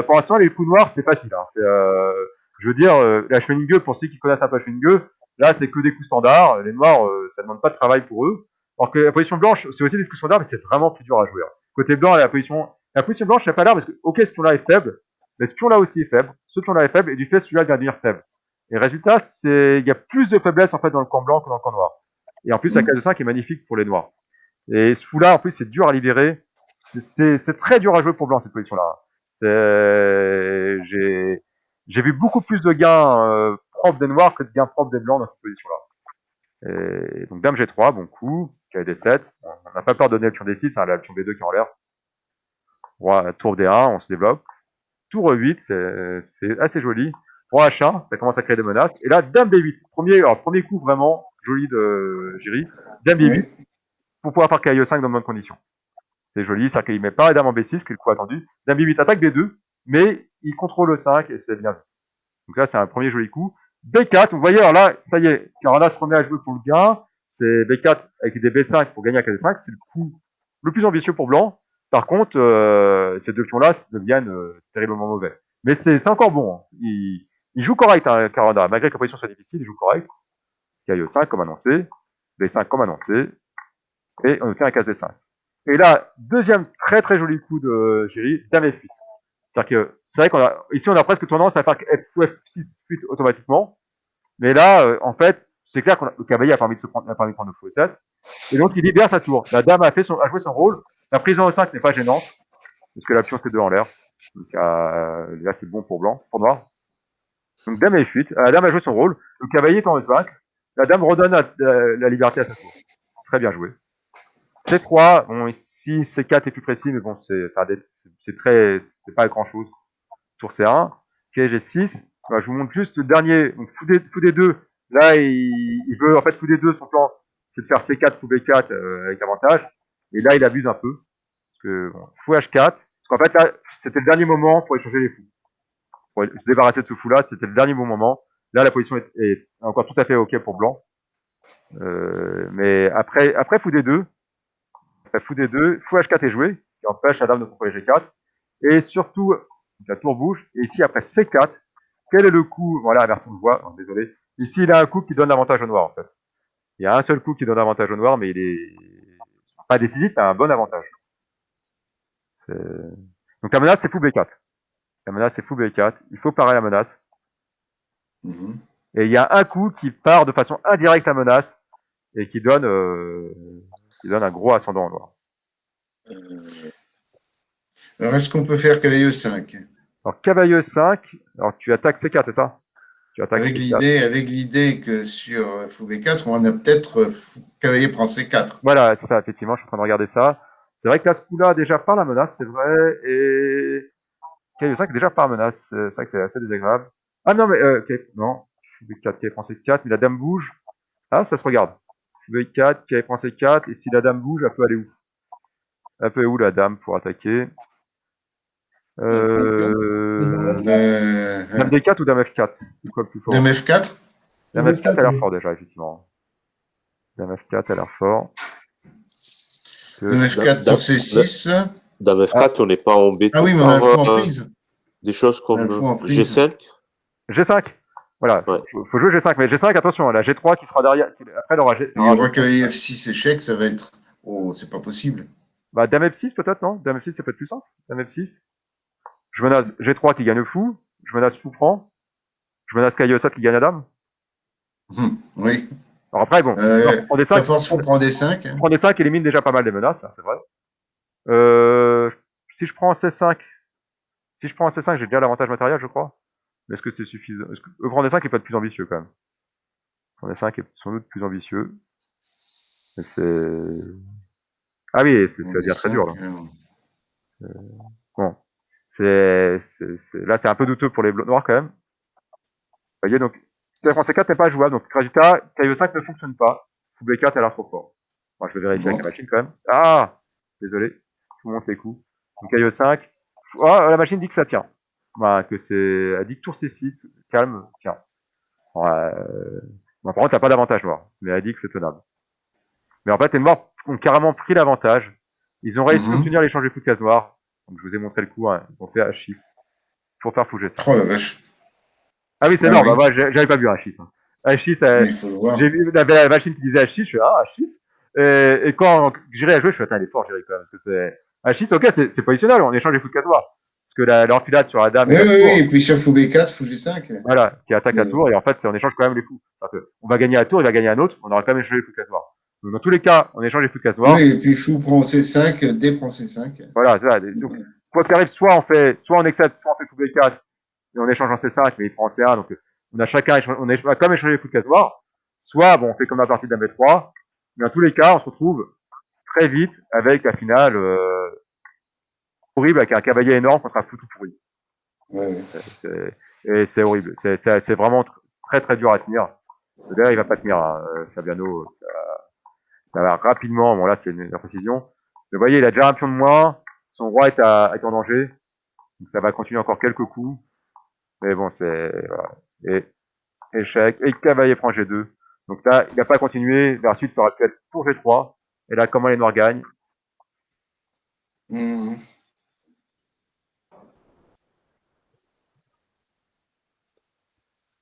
Pour l'instant, les coups noirs, c'est facile. Hein. Je veux dire, la Schwenningue, pour ceux qui connaissent un peu Schwenningue, là, c'est que des coups standards. Les noirs, ça demande pas de travail pour eux. Alors que la position blanche, c'est aussi des coups standards, mais c'est vraiment plus dur à jouer. Hein. Côté blanc, la position blanche, ça n'a pas l'air, parce que, ok, ce pion-là est faible, mais ce pion-là aussi est faible. Ce pion-là est faible, et du fait, celui-là vient devenir faible. Et résultat, il y a plus de faiblesse, en fait, dans le camp blanc que dans le camp noir. Et en plus, la case de 5 est magnifique pour les noirs. Et ce fou-là, en plus, c'est dur à libérer. C'est très dur à jouer pour blanc, cette position-là. J'ai vu beaucoup plus de gains propres des noirs que de gains propres des blancs dans cette position-là. Et donc, dame G3, bon coup, KD7. On n'a pas peur de donner le pion D6, hein, là, le pion B2 qui est en l'air. Roi, tour D1, on se développe. Tour E8, c'est assez joli. Roi H1, ça commence à créer des menaces. Et là, dame B8. Premier coup vraiment joli de Jiri. Dame B8, pour pouvoir faire KIE5 dans de bonnes conditions. C'est joli, c'est-à-dire qu'il met pas la dame en B6, qui est le coup attendu. Dame B8 attaque B2, mais il contrôle le 5 et c'est bien vu. Donc là, c'est un premier joli coup. B4, vous voyez, alors là, ça y est, Carola se remet à jouer pour le gain. C'est B4 avec des B5 pour gagner à KD5, c'est le coup le plus ambitieux pour blanc. Par contre, ces deux pions-là deviennent terriblement mauvais. Mais c'est encore bon. Hein. Il joue correct, hein, Carola. Malgré que la position soit difficile, il joue correct. KIE5 comme annoncé, B5 comme annoncé, et on obtient un case D5. Et là, deuxième très très joli coup de Jiri, dame F8. C'est-à-dire que c'est vrai ici on a presque tendance à faire F6 8 automatiquement, mais là, en fait, c'est clair que le cavalier a permis de prendre le fou E7, et donc il libère sa tour. La dame a joué son rôle. La prise en E5 n'est pas gênante, parce que la pion c'est 2 en l'air. Donc là c'est bon pour blanc, pour noir. Donc dame F8, la dame a joué son rôle, le cavalier est en E5, la dame redonne la liberté à sa tour. Très bien joué. C3, bon ici C4 est plus précis, mais bon c'est pas grand chose. Tour C1, piège G6. Voilà, je vous montre juste le dernier, donc fou D2. Là il veut en fait fou D2, son plan c'est de faire C4 fou B4 avec avantage. Et là il abuse un peu, parce que bon, fou H4. Parce qu'en fait là c'était le dernier moment pour échanger les fous. Pour se débarrasser de ce fou là, c'était le dernier bon moment. Là la position est encore tout à fait ok pour blanc. Mais après fou D2. Fou D2, fou H4 est joué, qui empêche la dame de contrôler G4. Et surtout, la tour bouge. Et ici, après C4, quel est le coup? Voilà, version de voix, désolé. Ici, il a un coup qui donne l'avantage au noir, en fait. Il y a un seul coup qui donne l'avantage au noir, mais il est pas décisif, mais un bon avantage. Donc la menace, c'est fou B4. La menace, c'est fou B4. Il faut parer la menace. Et il y a un coup qui part de façon indirecte la menace et qui donne un gros ascendant au noir. Alors, est-ce qu'on peut faire cavalier E5? Alors, cavalier E5, alors tu attaques C4, c'est ça? Tu attaques avec l'idée que sur fou B4, on a peut-être cavalier prend C4. Voilà, c'est ça, effectivement, je suis en train de regarder ça. C'est vrai que là, ce coup-là, déjà par la menace, c'est vrai, et cavalier E5 déjà par menace, c'est vrai que c'est assez désagréable. Ah non, mais, non, fou B4, cavalier prend C4, mais la dame bouge. Ah, ça se regarde. Fou B4, cavalier prend C4, et si la dame bouge, elle peut aller où? Elle peut aller où, la dame, pour attaquer? Dame D4 ou dame F4? C'est quoi le plus fort? Dame F4? Dame F4 a l'air fort déjà, effectivement. Dame F4 a l'air fort. Dame F4 tour C6. Dame F4, on n'est pas en B3. Ah oui, mais on a un fou en prise. Des choses comme G5. G5. Voilà, ouais. Faut jouer G5, mais G5, attention, la G3 qui sera derrière. Après, il aura G. Il y aura cavalier F6 échec, ça va être. Oh, c'est pas possible. Bah, dame F6 peut-être, non? Dame F6, ça peut être plus simple. Dame F6. Je menace G3 qui gagne le fou. Je menace fou prend. Je menace cavalier E7 qui gagne la dame. Oui. Alors après, bon. Ça force fou prend D5. Prend D5 élimine déjà pas mal des menaces, c'est vrai. Si je prends C5, j'ai déjà l'avantage matériel, je crois. Mais est-ce que c'est suffisant? Prend D5 est pas plus ambitieux quand même. Prend D5 est sans doute plus ambitieux. Mais c'est. Ah oui, ça veut dire très dur là. Bon. Là, c'est un peu douteux pour les noirs quand même. Vous voyez, donc, C4 n'est pas jouable. Donc, résultat, cavalier 5 ne fonctionne pas. Fou B4 a l'air trop fort. Bon, je vais vérifier avec la machine quand même. Ah, désolé, je vous montre les coups. Donc E5. Oh, la machine dit que ça tient. Voilà, que c'est, elle dit que tour C6, calme, tiens. Bon, bon, par contre, t'as pas d'avantage noir, mais elle dit que c'est tenable. Mais en fait, les noirs ont carrément pris l'avantage. Ils ont réussi à obtenir l'échange des fous de case noirs. Donc, je vous ai montré le coup, hein. Ils ont fait H6 pour faire fouger ça. Oh la vache. Ah oui, c'est Ah énorme. oui. Bah, j'avais pas vu H6. Hein. H6, Mais il faut le voir. j'ai vu la machine qui disait H6, je fais ah, H6. Et quand Jiří a joué, je fais attends, il est fort, Jiří, quand même. Parce que c'est H6, ok, c'est positionnel, on échange les fous de case noirs. Parce que l'enfilade sur la dame Oui, et la oui, tour, oui. Et puis sur fou B4, fou G5. voilà, qui attaque à C'est- tour, et en fait, on échange quand même les fous. On va gagner à tour, il va gagner un autre, on aura quand même échangé les fous de case noirs. Donc, dans tous les cas, on échange les fous de case noirs. Oui, et puis fou prend C5, D prend C5. Voilà, c'est ça. Donc, quoi qu'il arrive, soit on excède, soit on fait fou B4, et on échange en C5, mais il prend en C1, donc on a chacun, on a comme échangé les fous de case noirs. Soit, bon, on fait comme la partie de dame B3, mais dans tous les cas, on se retrouve très vite avec la finale horrible, avec un cavalier énorme contre un fou tout pourri. Ouais, ouais. Et c'est horrible. C'est vraiment très très dur à tenir. D'ailleurs, il va pas tenir, hein, Fabiano. Ça va rapidement. Bon, là, c'est une précision. Mais vous voyez, il a déjà un pion de moins. Son roi est en danger. Donc, ça va continuer encore quelques coups. Mais bon, voilà. Et échec. Et le cavalier prend G2. Donc là, il n'a pas continué. La suite, ça aurait pu être pour G3. Et là, comment les noirs gagnent? Mhm.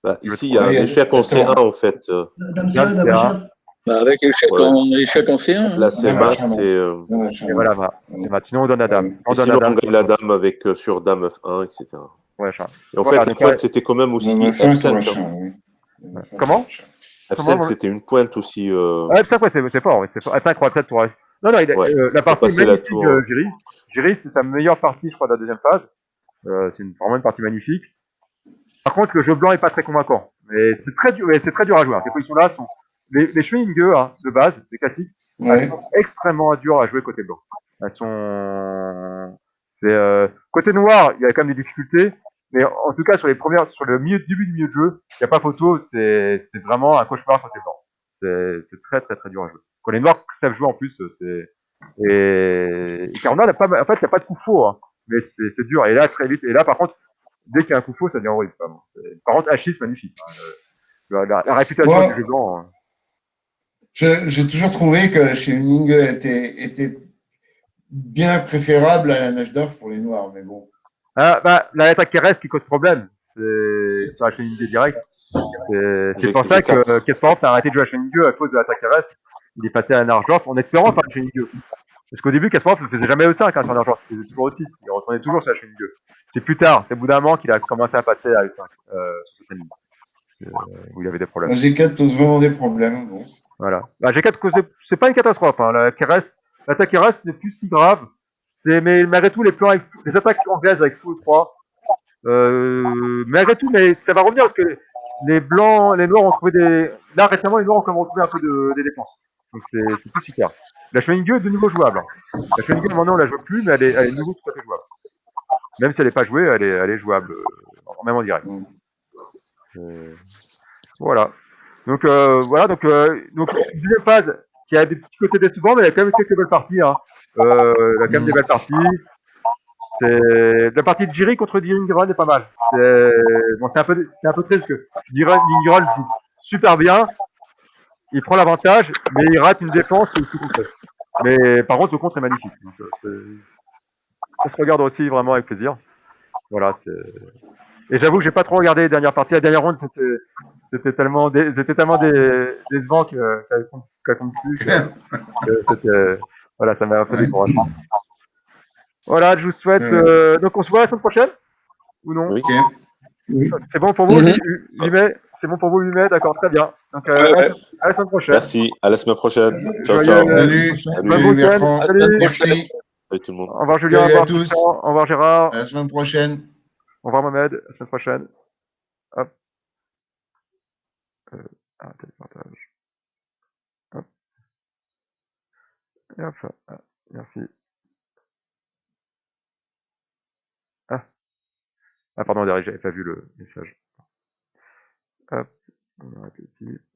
Bah, ici, il y a un Ouais, échec en C1, en fait. Dame Dame C1, dame C1. C1. Bah, avec échec, Ouais. échec en C1. Là, Hein. c'est Dame mat. H1, Et, Dame H1. Et voilà, c'est mat. Sinon, on donne la dame. On et donne sinon, la dame. on gagne la dame avec sur dame F1, etc. Ouais, chat. Et en Voilà, fait, la donc, pointe, c'était quand même aussi Dame F1 pour F7. Hein. H1, oui. Dame F1 pour Comment? H1. Comment, F7, c'était une pointe aussi. Ah, F5, ouais, c'est fort, ouais, c'est fort. F5, roi 7 pour Non, non, Ouais. la Pour partie passer la magnifique tour. de Jiří. Jiří, c'est sa meilleure partie, je crois, de la deuxième phase. C'est vraiment une partie magnifique. Par contre, le jeu blanc est pas très convaincant. Mais c'est très dur, à jouer. Hein. Ces positions-là sont, les Schwinge, hein, de base, les classiques, elles Ouais. sont extrêmement dures à jouer côté blanc. Elles sont, côté noir, il y a quand même des difficultés. Mais en tout cas, sur le début du milieu de jeu, il n'y a pas photo, c'est vraiment un cauchemar côté blanc. C'est très, très, très dur à jouer. Quand les noirs savent jouer en plus, et Carona n'a pas, en fait, il n'y a pas de coup faux, hein. Mais c'est dur. Et là, très vite. Et là, par contre, dès qu'il y a un coup faux, ça devient horrible. Par contre, H6, magnifique. Hein. La réputation Moi, du jeu blanc. Hein. j'ai toujours trouvé que la Schilling était bien préférable à la Najdorf pour les Noirs, mais bon. Ah, bah, l'attaque terrestre qui cause problème, c'est sur la chaîne 2 direct. C'est pour ça que Kasparov a arrêté de jouer à la chaîne 2 à cause de l'attaque terrestre. Il est passé à Najdorf en espérant faire la chaîne 2. Parce qu'au début, Kasparov ne faisait jamais E5 hein, sur Najdorf, il faisait toujours E6. Il retournait toujours sur la chaîne 2. C'est plus tard, c'est au bout d'un moment qu'il a commencé à passer à E5 sur cette ligne. Où il y avait des problèmes. La G4 pose vraiment des problèmes. Bon. Voilà. La G4, c'est pas une catastrophe. Hein. L'attaque terrestre n'est plus si grave. Mais malgré tout, les attaques anglaises avec fou 3, malgré tout, mais ça va revenir parce que les blancs, les noirs ont trouvé là récemment, les noirs ont quand même retrouvé un peu des défenses. Donc c'est plus si clair. La Schwenninge est de nouveau jouable. Hein. La Schwenninge, maintenant, on la joue plus, mais elle est de nouveau tout à fait jouable. Même si elle n'est pas jouée, elle est jouable, même en direct. Voilà. Donc voilà, donc deuxième phase qui a des petits côtés décevants, mais il y a quand même quelques belles parties. Hein. Il y a quand même des belles parties. La partie de Jiří contre Lingerol est pas mal. C'est un peu triste parce que Lingerol joue super bien, il prend l'avantage, mais il rate une défense ou tout contre. Mais par contre, le contre est magnifique. Donc, ça se regarde aussi vraiment avec plaisir. Voilà. Et j'avoue que j'ai pas trop regardé les dernières parties. La dernière ronde, c'était tellement décevant qu'à compte plus. Voilà, ça m'a un peu découragé. Voilà, je vous souhaite. Donc on se voit la semaine prochaine ou non? Oui. Oui. C'est bon pour vous, 8 mai. C'est bon pour vous, 8 mai, d'accord, très bien. Donc à la semaine prochaine. Merci, à la semaine prochaine. Ciao, Joyeux, ciao. Salut, bon Bertrand. salut. Merci. Salut tout le monde. Au revoir Julien, Salut au revoir à tous. Christian, au revoir Gérard, À la semaine prochaine. au revoir Mohamed, à la semaine prochaine. Hop. Téléportage. Hop. Et hop, merci. Ah pardon, j'avais pas vu le message. Hop, on arrête ici.